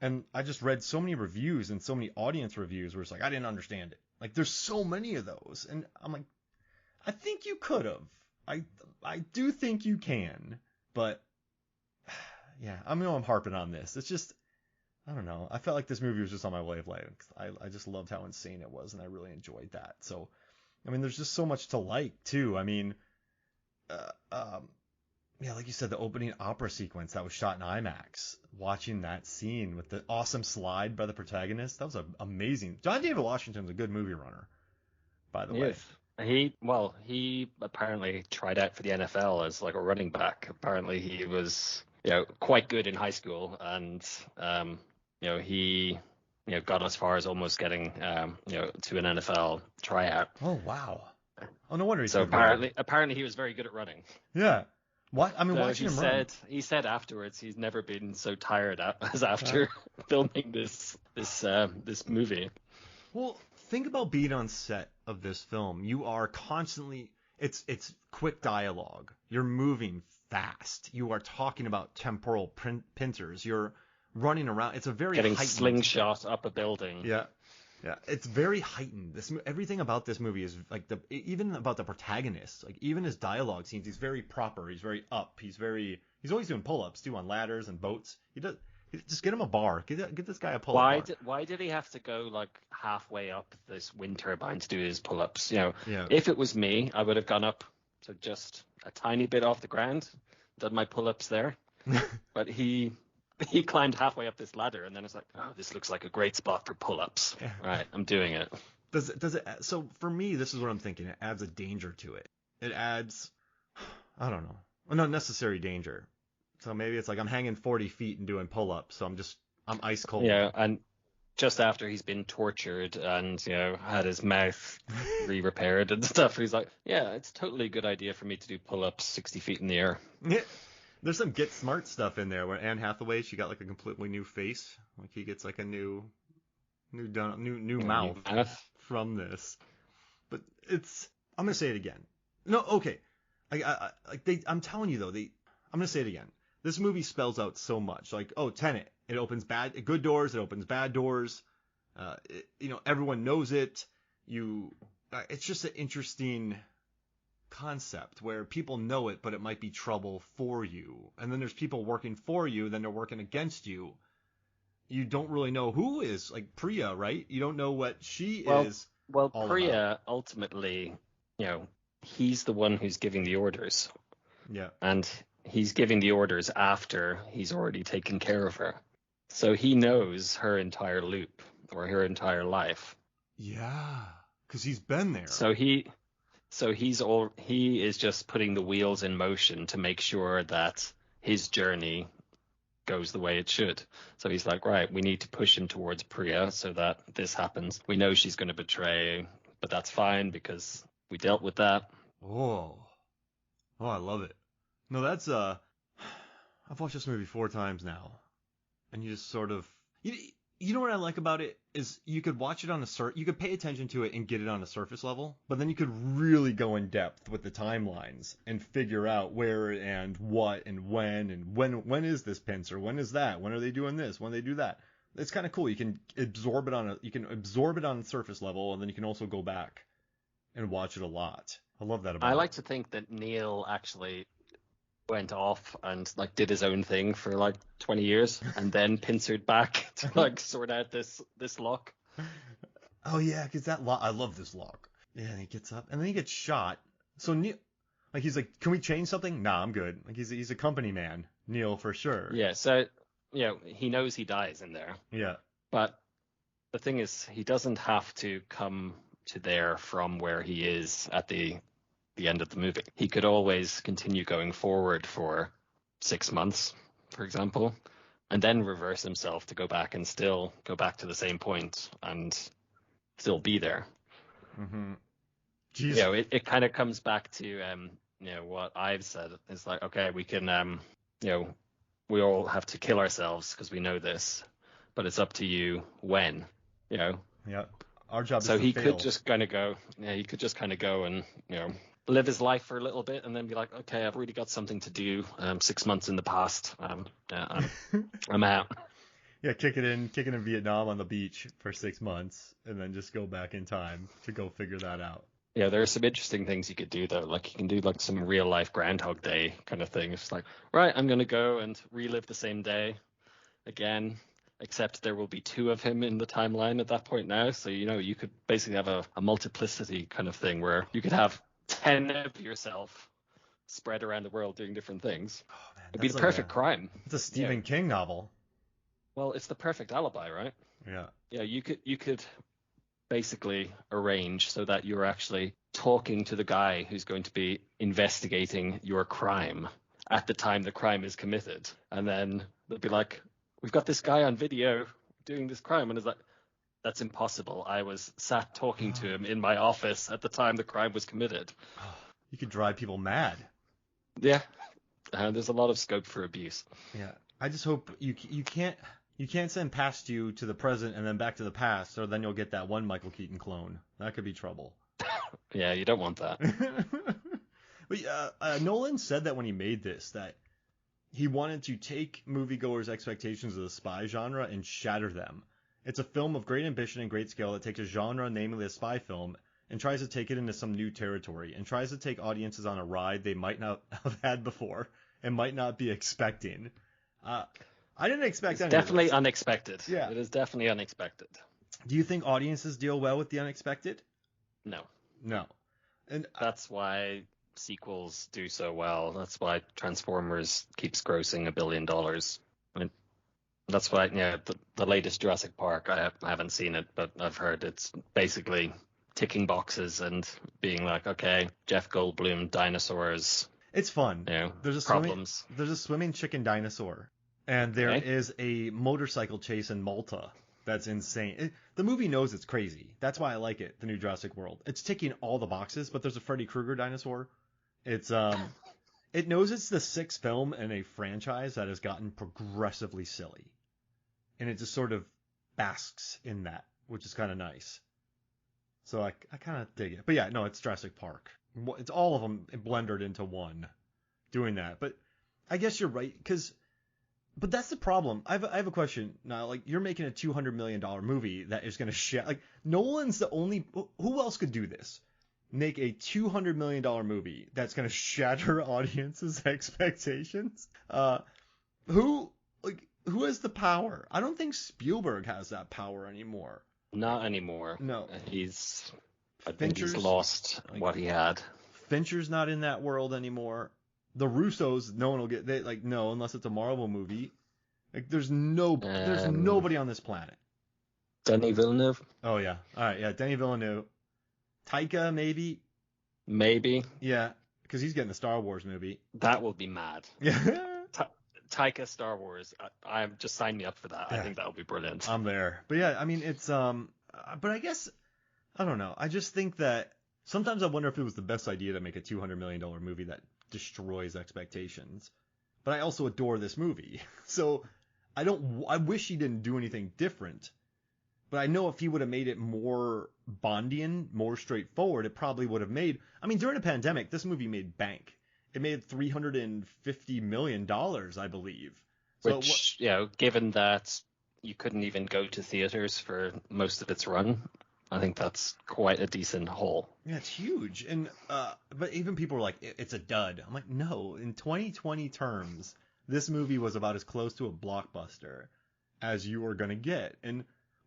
and I just read so many reviews and so many audience reviews where it's like I didn't understand it. Like there's so many of those, and I'm like, I think you could have. I do think you can, but yeah, I know I'm harping on this. It's just I don't know. I felt like this movie was just on my wavelength. I just loved how insane it was, and I really enjoyed that. So, I mean, there's just so much to like too. I mean, yeah, like you said, the opening opera sequence that was shot in IMAX. Watching that scene with the awesome slide by the protagonist, that was amazing. John David Washington's a good movie runner, by the way. He apparently tried out for the NFL as like a running back. Apparently he was, quite good in high school, and he got as far as almost getting to an NFL tryout. Oh wow. Oh, no wonder he's so apparently he was very good at running. Yeah. What? I mean, watching him run. He said afterwards he's never been so tired as after filming this movie. Well, think about being on set of this film. You are constantly it's quick dialogue. You're moving fast. You are talking about temporal pincers. You're running around. It's a very getting heightened slingshot up a building. Yeah. Yeah, it's very heightened. Everything about this movie is like even about the protagonist, like even his dialogue scenes, he's very proper. He's very up. He's always doing pull-ups too on ladders and boats. Just get him a bar. Get this guy a pull-up bar. Why did he have to go like halfway up this wind turbine to do his pull-ups? Yeah. If it was me, I would have gone up to just a tiny bit off the ground, done my pull-ups there. But he climbed halfway up this ladder, and then it's like, oh, this looks like a great spot for pull-ups. Yeah. Right, I'm doing it. Does it? So for me, this is what I'm thinking. It adds a danger to it. It adds, I don't know, an unnecessary danger. So maybe it's like I'm hanging 40 feet and doing pull-ups, so I'm ice cold. Yeah, and just after he's been tortured and had his mouth re-repaired and stuff, he's like, yeah, it's totally a good idea for me to do pull-ups 60 feet in the air. Yeah. There's some Get Smart stuff in there where Anne Hathaway, she got like a completely new face. Like he gets like a new mouth from this. But I'm going to say it again. No, okay. I'm telling you though, I'm going to say it again. This movie spells out so much. Like, oh, Tenet, it opens good doors, it opens bad doors. Everyone knows it. It's just an interesting concept where people know it, but it might be trouble for you. And then there's people working for you, then they're working against you. You don't really know who is, like Priya, right? You don't know what she is. Well, Priya, ultimately, he's the one who's giving the orders. Yeah. And he's giving the orders after he's already taken care of her. So he knows her entire loop or her entire life. Yeah, because he's been there. So he is just putting the wheels in motion to make sure that his journey goes the way it should. So he's like, right, we need to push him towards Priya so that this happens. We know she's going to betray, but that's fine because we dealt with that. Oh, I love it. No, that's I've watched this movie 4 times now, and you just sort of you know what I like about it is you could watch it you could pay attention to it and get it on a surface level, but then you could really go in depth with the timelines and figure out where and what and when is this pincer, when is that, when are they doing this, when they do that. It's kind of cool. You can absorb it on the surface level, and then you can also go back and watch it a lot. I love that about it. I like to think that Niall actually went off and like did his own thing for like 20 years and then pincered back to like sort out this lock. Oh yeah, because that lock, I love this lock. Yeah, and he gets up and then he gets shot. So Neil, like he's like, can we change something? Nah, I'm good. Like he's a company man, Neil, for sure. Yeah, so he knows he dies in there. Yeah. But the thing is, he doesn't have to come to there from where he is at the end of the movie. He could always continue going forward for 6 months, for example, and then reverse himself to go back and still go back to the same point and still be there. Mm-hmm. It kind of comes back to what I've said. It's like, okay, we can we all have to kill ourselves because we know this, but it's up to you when, you know. Yeah. Our job is So to he fail. could just kind of go, he could just kind of go and, live his life for a little bit and then be like, okay, I've really got something to do. 6 months in the past. I'm out. Yeah, kick it in Vietnam on the beach for 6 months and then just go back in time to go figure that out. Yeah, there are some interesting things you could do though. Like you can do like some real life Groundhog Day kind of thing. It's like, right, I'm gonna go and relive the same day again, except there will be 2 of him in the timeline at that point now. So you could basically have a multiplicity kind of thing where you could have 10 of yourself spread around the world doing different things. Oh, man, It'd be the perfect crime. It's a Stephen King novel. Well, it's the perfect alibi, right? Yeah. Yeah, you could basically arrange so that you're actually talking to the guy who's going to be investigating your crime at the time the crime is committed. And then they'll be like, we've got this guy on video doing this crime. And it's like, that's impossible. I was sat talking to him in my office at the time the crime was committed. You could drive people mad. Yeah. There's a lot of scope for abuse. Yeah. I just hope you can't send past you to the present and then back to the past, or then you'll get that one Michael Keaton clone. That could be trouble. Yeah, you don't want that. But Nolan said that when he made this, that he wanted to take moviegoers' expectations of the spy genre and shatter them. It's a film of great ambition and great skill that takes a genre, namely a spy film, and tries to take it into some new territory, and tries to take audiences on a ride they might not have had before and might not be expecting. I didn't expect It's definitely unexpected. Yeah. It is definitely unexpected. Do you think audiences deal well with the unexpected? No. No. And that's why sequels do so well. That's why Transformers keeps grossing $1 billion. I mean, that's why, the latest Jurassic Park, I haven't seen it, but I've heard it's basically ticking boxes and being like, okay, Jeff Goldblum, dinosaurs. It's fun. There's problems. There's a swimming chicken dinosaur, and there is a motorcycle chase in Malta. That's insane. The movie knows it's crazy. That's why I like it, the new Jurassic World. It's ticking all the boxes, but there's a Freddy Krueger dinosaur. It's it knows it's the 6th film in a franchise that has gotten progressively silly. And it just sort of basks in that, which is kind of nice. So I kind of dig it. But yeah, no, it's Jurassic Park. It's all of them blended into one doing that. But I guess you're right, but that's the problem. I have a question now. Like, you're making a $200 million movie that is going to like, Nolan's the only. Who else could do this? Make a $200 million movie that's going to shatter audiences' expectations. Who has the power? I don't think Spielberg has that power anymore. Not anymore. No, I think he's lost what he had. Fincher's not in that world anymore. The Russos, no one will get. No, unless it's a Marvel movie. Like, there's nobody on this planet. Denis Villeneuve. Oh yeah, all right, yeah, Denis Villeneuve. Taika, maybe. Maybe. Yeah, because he's getting the Star Wars movie. That will be mad. Yeah. Taika Star Wars. I'm just sign me up for that. Yeah. I think that would be brilliant. I'm there. But yeah, I mean, it's but I guess I don't know. I just think that sometimes I wonder if it was the best idea to make a $200 million movie that destroys expectations. But I also adore this movie. So I wish he didn't do anything different. But I know if he would have made it more Bondian, more straightforward, it probably would have made. I mean, during the pandemic, this movie made bank. It made $350 million, I believe. Which, given that you couldn't even go to theaters for most of its run, I think that's quite a decent haul. Yeah, it's huge. And but even people were like, it's a dud. I'm like, no. In 2020 terms, this movie was about as close to a blockbuster as you were gonna get.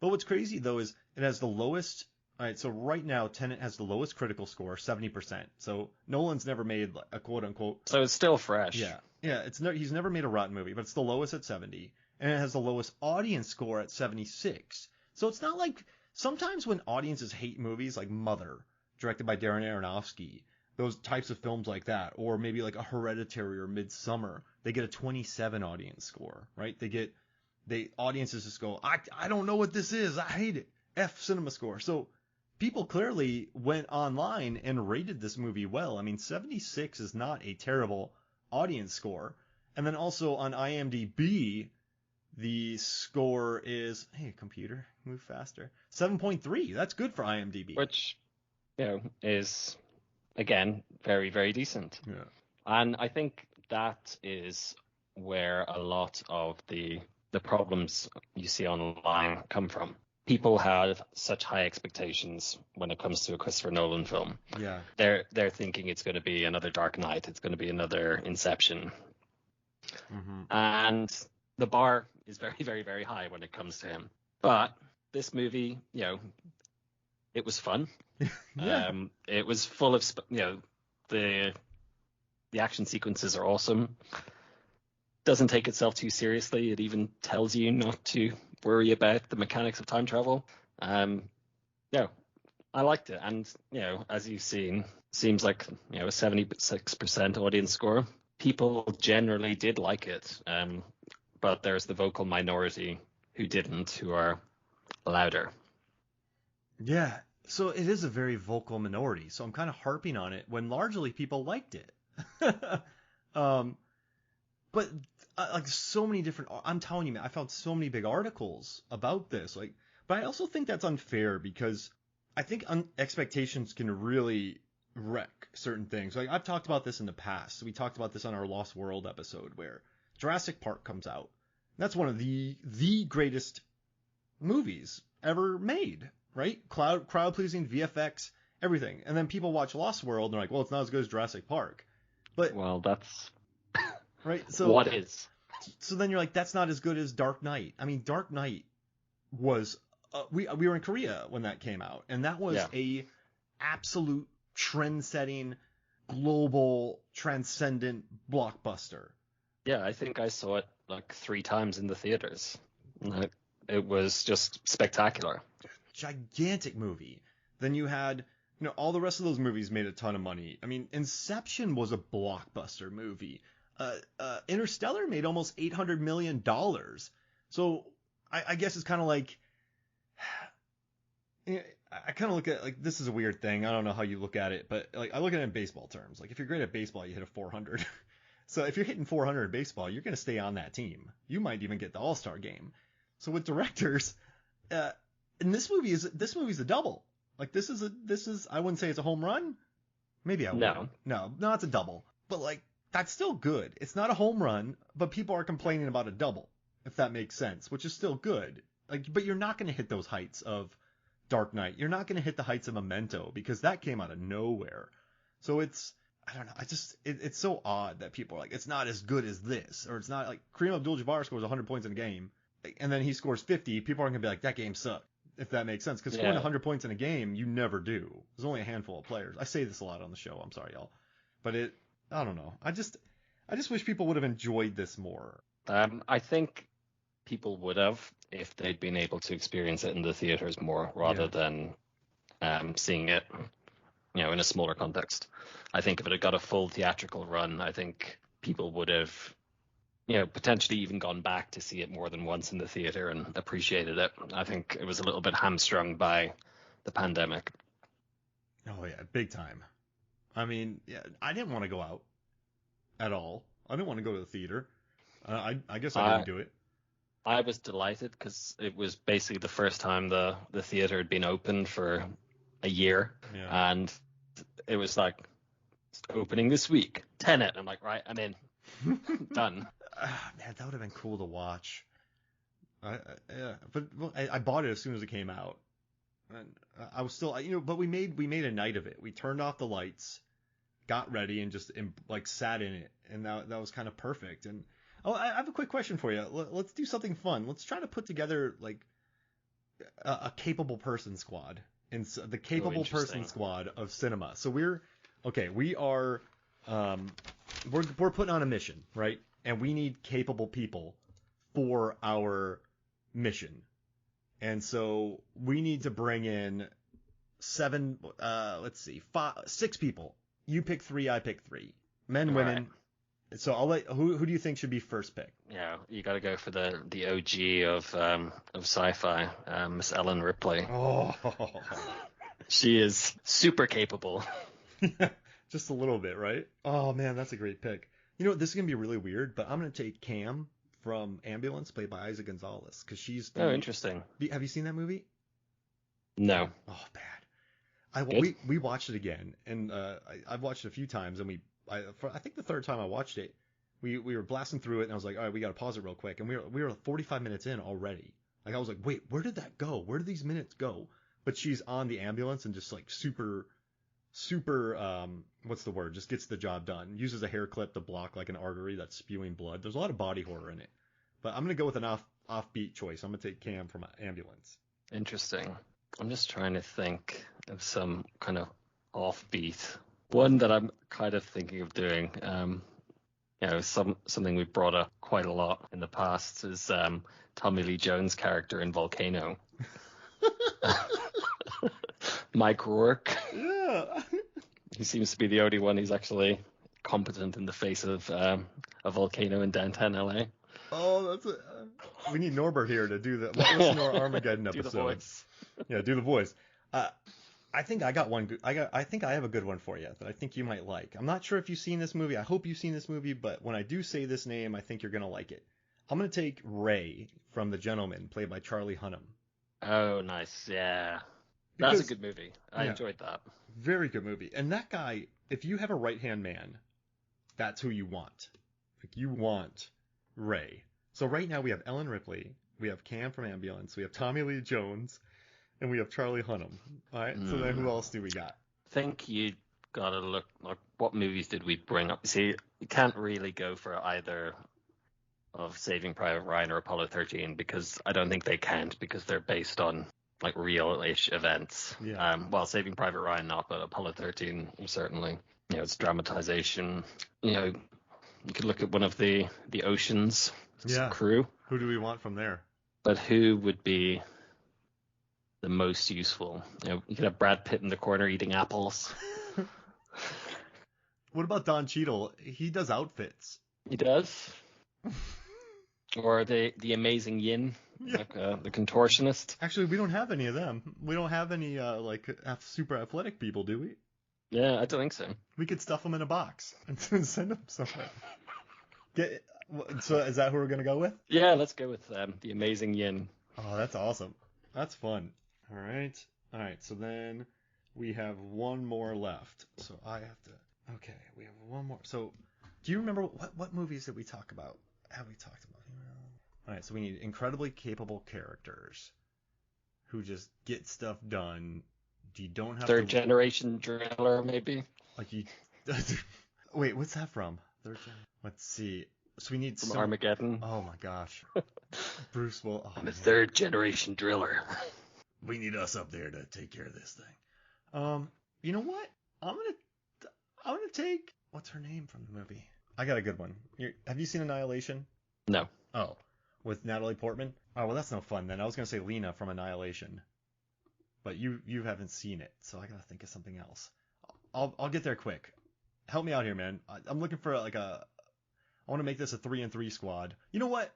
But what's crazy though is it has the lowest. All right, so right now Tenet has the lowest critical score, 70%. So Nolan's never made a quote unquote. So it's still fresh. Yeah. He's never made a rotten movie, but it's the lowest at 70, and it has the lowest audience score at 76. So it's not like sometimes when audiences hate movies like Mother, directed by Darren Aronofsky, those types of films like that, or maybe like a Hereditary or Midsummer, they get a 27 audience score, right? Audiences just go, I don't know what this is. I hate it. F cinema score. So people clearly went online and rated this movie well. I mean, 76 is not a terrible audience score. And then also on IMDb, The score is, hey, computer, move faster. 7.3. That's good for IMDb. Which, is, again, very, very decent. Yeah. And I think that is where a lot of the problems you see online come from. People have such high expectations when it comes to a Christopher Nolan film. Yeah. They're thinking it's going to be another Dark Knight, it's going to be another Inception. Mm-hmm. And the bar is very, very, very high when it comes to him. But this movie, it was fun. Yeah. It was full of, the action sequences are awesome. Doesn't take itself too seriously. It even tells you not to worry about the mechanics of time travel. I liked it. And, as you've seen, seems like, a 76% audience score. People generally did like it. But there's the vocal minority who didn't, who are louder. Yeah. So it is a very vocal minority. So I'm kind of harping on it when largely people liked it. But like so many different, I'm telling you, man, I found so many big articles about this. Like, but I also think that's unfair because I think expectations can really wreck certain things. Like I've talked about this in the past. We talked about this on our Lost World episode where Jurassic Park comes out. That's one of the greatest movies ever made, right? Crowd pleasing, VFX, everything. And then people watch Lost World and they're like, well, it's not as good as Jurassic Park. But well, that's right. So what is? So then you're like, that's not as good as Dark Knight. I mean, Dark Knight was we were in Korea when that came out, and that was a absolute trend-setting, global, transcendent blockbuster. Yeah, I think I saw it like 3 times in the theaters. It was just spectacular. Gigantic movie. Then you had, all the rest of those movies made a ton of money. I mean, Inception was a blockbuster movie. Interstellar made almost $800 million. So I guess it's kind of like, I kind of look at like, this is a weird thing. I don't know how you look at it, but like I look at it in baseball terms. Like if you're great at baseball, you hit a 400. So if you're hitting 400 in baseball, you're going to stay on that team. You might even get the All-Star game. So with directors, and this movie's a double. Like this is I wouldn't say it's a home run. Maybe I would. No, it's a double. But like that's still good. It's not a home run, but people are complaining about a double, if that makes sense, which is still good. Like, but you're not going to hit those heights of Dark Knight. You're not going to hit the heights of Memento because that came out of nowhere. So I don't know. It's so odd that people are like, it's not as good as this, or it's not like Kareem Abdul-Jabbar scores 100 points in a game, and then he scores 50. People aren't going to be like, that game sucked, if that makes sense. Because scoring 100 points in a game, you never do. There's only a handful of players. I say this a lot on the show. I'm sorry, y'all. But I don't know. I just wish people would have enjoyed this more. I think people would have if they'd been able to experience it in the theaters more rather than seeing it, in a smaller context. I think if it had got a full theatrical run, I think people would have, potentially even gone back to see it more than once in the theater and appreciated it. I think it was a little bit hamstrung by the pandemic. Oh yeah, big time. I mean, I didn't want to go out at all. I didn't want to go to the theater. I guess I didn't do it. I was delighted because it was basically the first time the theater had been open for a year, and it was like opening this week. Tenet. I'm like, right, I'm in. Done. Man, that would have been cool to watch. But I bought it as soon as it came out. And I was still, but we made a night of it. We turned off the lights, got ready, and just like sat in it, and that was kind of perfect. And I have a quick question for you. Let's do something fun. Let's try to put together like a capable person squad, and the capable person squad of cinema. So we are we're putting on a mission, right? And we need capable people for our mission. And so we need to bring in 6 people. You pick 3, I pick 3. Men, women. Right. So I'll let who do you think should be first pick? Yeah, you got to go for the OG of sci-fi, Miss Ellen Ripley. Oh. She is super capable. Just a little bit, right? Oh man, that's a great pick. This is gonna be really weird, but I'm gonna take Cam from Ambulance, played by Isa Gonzalez, because she's Oh, interesting. Have you seen that movie? No. Oh, bad. We watched it again, and I've watched it a few times, and I think the third time I watched it, we were blasting through it, and I was like, all right, we got to pause it real quick, and we were 45 minutes in already. Like, I was like, wait, where did that go? Where did these minutes go? But she's on the ambulance and just like super, what's the word? Just gets the job done. Uses a hair clip to block like an artery that's spewing blood. There's a lot of body horror in it. But I'm going to go with an offbeat choice. I'm going to take Cam from Ambulance. Interesting. I'm just trying to think of some kind of offbeat. One that I'm kind of thinking of doing, something we've brought up quite a lot in the past is Tommy Lee Jones' character in Volcano. Mike Rourke. Yeah. He seems to be the only one who's actually competent in the face of a volcano in downtown LA. Oh, that's it. We need Norbert here to do that. Listen to our Armageddon episode. Do the voice. Yeah, do the voice. I think I got one. I think I have a good one for you that I think you might like. I'm not sure if you've seen this movie. I hope you've seen this movie, but when I do say this name, I think you're gonna like it. I'm gonna take Ray from The Gentleman, played by Charlie Hunnam. Oh, nice. Yeah. That's a good movie. I enjoyed that. Very good movie. And that guy, if you have a right-hand man, that's who you want. Like, you want Ray. So right now we have Ellen Ripley, we have Cam from Ambulance, we have Tommy Lee Jones, and we have Charlie Hunnam. All right. So then who else do we got? I think you gotta look like what movies did we bring up? See, you can't really go for either of Saving Private Ryan or Apollo 13 because I don't think they count because they're based on like real-ish events. Yeah. Well, Saving Private Ryan not, but Apollo 13 certainly. It's dramatization. You could look at one of the Ocean's crew. Who do we want from there? But who would be the most useful? You could have Brad Pitt in the corner eating apples. What about Don Cheadle? He does outfits. He does. Or the amazing Yin, like the contortionist. Actually, we don't have any of them. We don't have any super athletic people, do we? Yeah, I don't think so. We could stuff them in a box and send them somewhere. So is that who we're gonna go with? Yeah, let's go with the amazing Yin. Oh, that's awesome. That's fun. All right. So then we have one more left. So I have to. Okay, we have one more. So do you remember what movies did we talk about? Have we talked about? All right. So we need incredibly capable characters who just get stuff done. You don't have Third generation driller, maybe. Like you. Wait, what's that from? Third gen. Let's see. So we need from Armageddon. Oh my gosh. Bruce Will. Oh, I'm a third generation driller. We need us up there to take care of this thing. You know what? I'm gonna take what's her name from the movie? I got a good one. Have you seen Annihilation? No. Oh, with Natalie Portman? Oh well, that's no fun then. I was gonna say Lena from Annihilation, but you haven't seen it, so I gotta think of something else. I'll get there quick. Help me out here, man. I'm looking for I want to make this a 3-and-3 squad. You know what?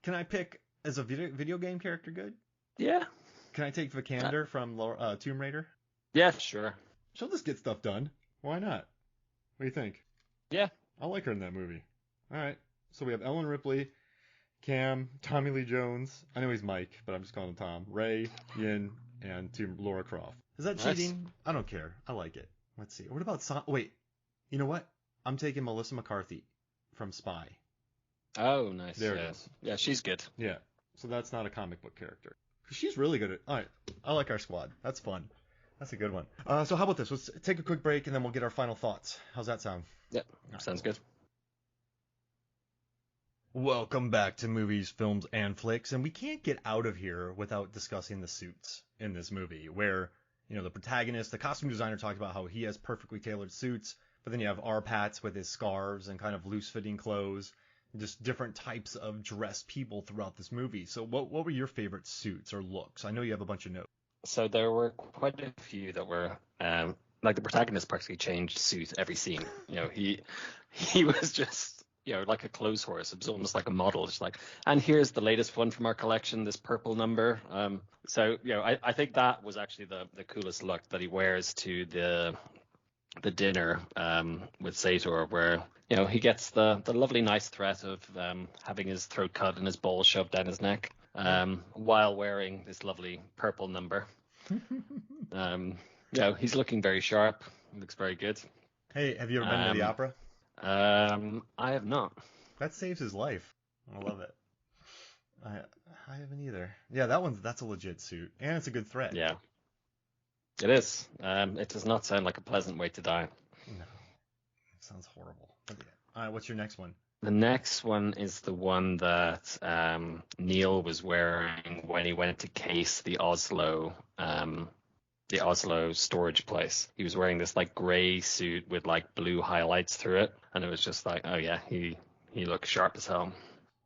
Can I pick as a video game character good? Yeah. Can I take Vikander from Tomb Raider? Yeah, sure. She'll just get stuff done. Why not? What do you think? Yeah. I like her in that movie. All right. So we have Ellen Ripley, Cam, Tommy Lee Jones. I know he's Mike, but I'm just calling him Tom. Ray, Yin, and Laura Croft. Is that cheating? I don't care. I like it. Let's see. What about wait. You know what? I'm taking Melissa McCarthy from Spy. Oh, nice. There it is. Yeah, she's good. Yeah. So that's not a comic book character. She's really good at. All right. I like our squad. That's fun. That's a good one. So how about this? Let's take a quick break and then we'll get our final thoughts. How's that sound? Yep. Sounds good. Welcome back to Movies, Films, and Flicks. And we can't get out of here without discussing the suits in this movie where, the protagonist, the costume designer talked about how he has perfectly tailored suits, but then you have Pats with his scarves and kind of loose-fitting clothes, and just different types of dressed people throughout this movie. So what were your favorite suits or looks? I know you have a bunch of notes. So there were quite a few that were, like the protagonist practically changed suit every scene. He was just, like a clothes horse. It was almost like a model. It's like, and here's the latest one from our collection, this purple number. So I think that was actually the coolest look that he wears to the the dinner with Sator, where he gets the lovely nice threat of having his throat cut and his balls shoved down his neck while wearing this lovely purple number. He's looking very sharp. Looks very good. Hey, have you ever been to the opera? I have not. That saves his life. I love it. I haven't either. Yeah, that's a legit suit, and it's a good threat. Yeah, it is. It does not sound like a pleasant way to die. No, it sounds horrible. Yeah. All right, what's your next one? The next one is the one that Niall was wearing when he went to case the Oslo storage place. He was wearing this like gray suit with like blue highlights through it, and it was just like, oh yeah, he looks sharp as hell.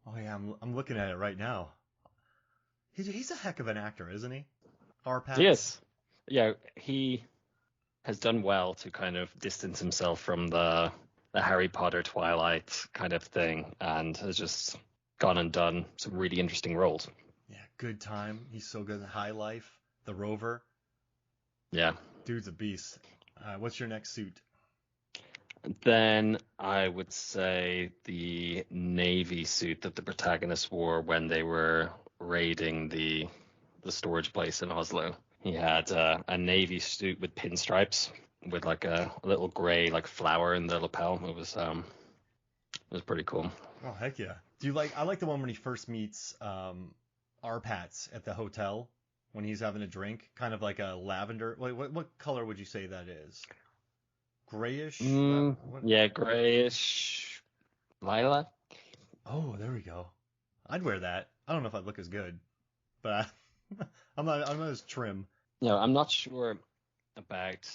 Oh yeah, I'm looking at it right now. He's a heck of an actor, isn't he? He is. Yeah, he has done well to kind of distance himself from the Harry Potter Twilight kind of thing, and has just gone and done some really interesting roles. Yeah, Good Time. He's so good in High Life, The Rover. Yeah. Dude's a beast. What's your next suit? Then I would say the navy suit that the protagonists wore when they were raiding the storage place in Oslo. He had a navy suit with pinstripes with like a little gray like flower in the lapel. It was pretty cool. Oh heck yeah! I like the one when he first meets Arpats at the hotel when he's having a drink, kind of like a lavender. What color would you say that is? Grayish? Yeah, grayish lilac. Oh, there we go. I'd wear that. I don't know if I'd look as good, but I'm not as trim. I'm not sure about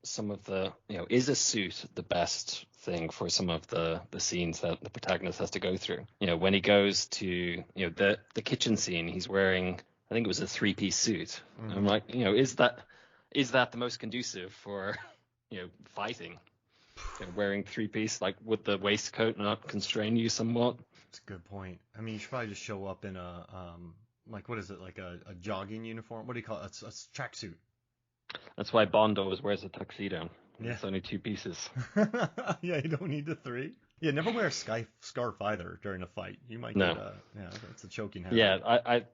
some of the is a suit the best thing for some of the scenes that the protagonist has to go through. When he goes to the kitchen scene, he's wearing, I think it was a 3-piece suit. Mm. I'm like, is that the most conducive for fighting? Wearing 3-piece, like, would the waistcoat not constrain you somewhat? That's a good point. I mean, you should probably just show up in a like, what is it, like a jogging uniform? What do you call it? A tracksuit. That's why Bond always wears a tuxedo. Yeah. It's only 2 pieces. Yeah, you don't need the 3. Yeah, never wear a scarf either during a fight. You might get it's a choking hazard. Yeah,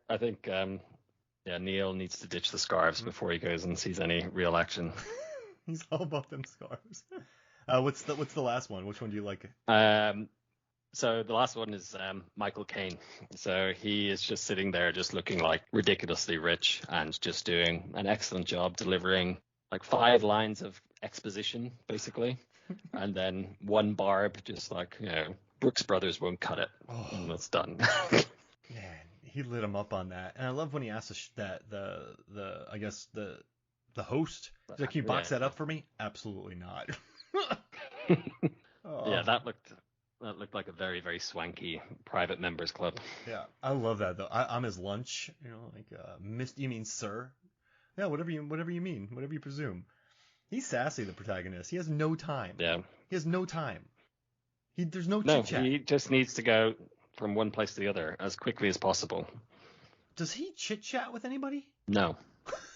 I think Niall needs to ditch the scarves before he goes and sees any real action. He's all about them scarves. What's the last one? Which one do you like? So the last one is Michael Caine. So he is just sitting there just looking like ridiculously rich and just doing an excellent job delivering like 5 lines of exposition, basically. And then one barb, just like, Brooks Brothers won't cut it. Oh. And that's done. Man, he lit him up on that. And I love when he asked the host, can you box that up for me? Absolutely not. Oh. Yeah, that looked like a very, very swanky private members club. Yeah, I love that though. I'm his lunch, you mean sir? Yeah, whatever you mean, whatever you presume. He's sassy, the protagonist. He has no time. Yeah. He has no time. There's no chit-chat. He just needs to go from one place to the other as quickly as possible. Does he chit-chat with anybody? No.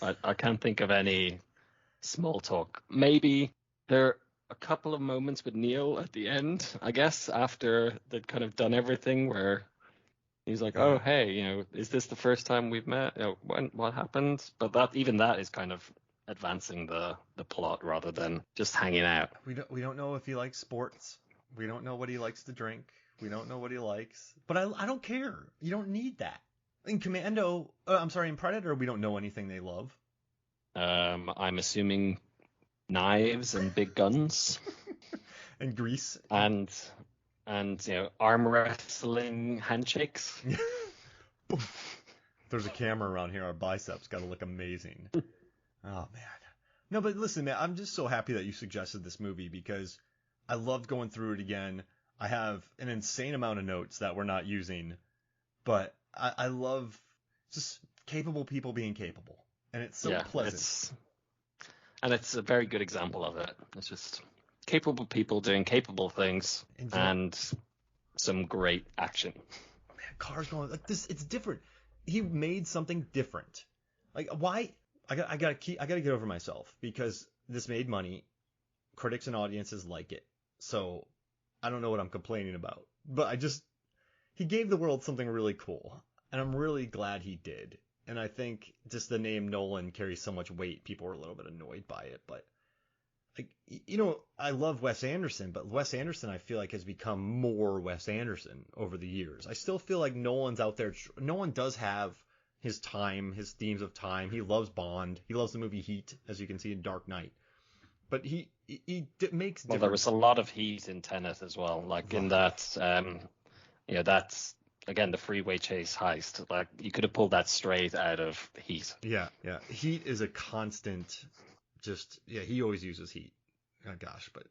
I can't think of any small talk. Maybe there are a couple of moments with Niall at the end, I guess, after they'd kind of done everything, where he's like, oh, hey, is this the first time we've met? What happened? But that is kind of advancing the plot rather than just hanging out. We don't know if he likes sports. We don't know what he likes to drink. We don't know what he likes. But I don't care. You don't need that. In in Predator, we don't know anything they love. I'm assuming knives and big guns. And grease. And arm wrestling handshakes. There's a camera around here. Our biceps got to look amazing. Oh, man. No, but listen, man, I'm just so happy that you suggested this movie because I loved going through it again. I have an insane amount of notes that we're not using, but I love just capable people being capable. And it's so pleasant. It's a very good example of it. It's just capable people doing capable things and some great action. Man, cars going like this. It's different. He made something different. Like, why? I gotta get over myself because this made money. critics and audiences like it. So I don't know what I'm complaining about. But he gave the world something really cool. And I'm really glad he did. And I think just the name Nolan carries so much weight. People are a little bit annoyed by it. But, like, I love Wes Anderson. But Wes Anderson, I feel like, has become more Wes Anderson over the years. I still feel like Nolan's out there. Nolan does have his time, his themes of time. He loves Bond. He loves the movie Heat, as you can see in Dark Knight. But he makes different... Well, there was a lot of heat in Tenet as well. Like, in that, that's, again, the freeway chase heist. Like, you could have pulled that straight out of Heat. Yeah. Heat is a constant, he always uses heat. Oh, gosh, but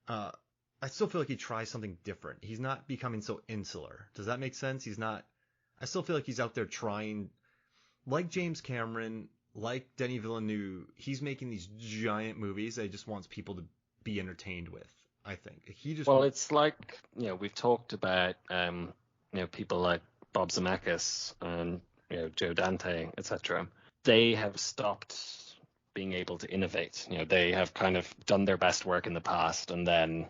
I still feel like he tries something different. He's not becoming so insular. Does that make sense? I still feel like he's out there trying... Like James Cameron, like Denis Villeneuve, he's making these giant movies that he just wants people to be entertained with, I think. It's like, we've talked about, people like Bob Zemeckis and, Joe Dante, etc. They have stopped being able to innovate. They have kind of done their best work in the past, and then,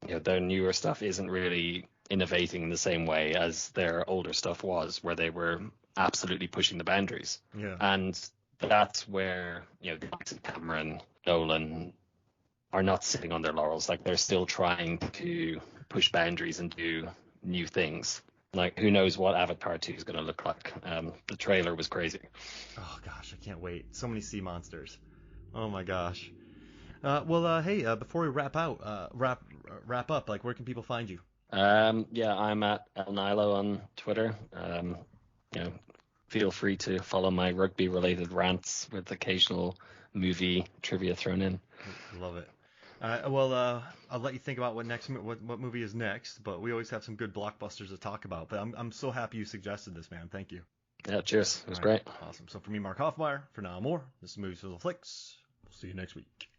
their newer stuff isn't really innovating in the same way as their older stuff was, where they were absolutely pushing the boundaries. Yeah. And that's where, Cameron, Nolan are not sitting on their laurels. Like, they're still trying to push boundaries and do new things. Like, who knows what Avatar 2 is going to look like. The trailer was crazy. Oh, gosh, I can't wait. So many sea monsters. Oh, my gosh. Hey, before we wrap up, like, where can people find you? I'm at El Nilo on Twitter. Feel free to follow my rugby-related rants with occasional movie trivia thrown in. Love it. I'll let you think about what movie is next, but we always have some good blockbusters to talk about. But I'm so happy you suggested this, man. Thank you. Yeah, cheers. It was great. Awesome. So for me, Mark Hoffmeyer, for Niall Moore, this is Movies for the Flicks. We'll see you next week.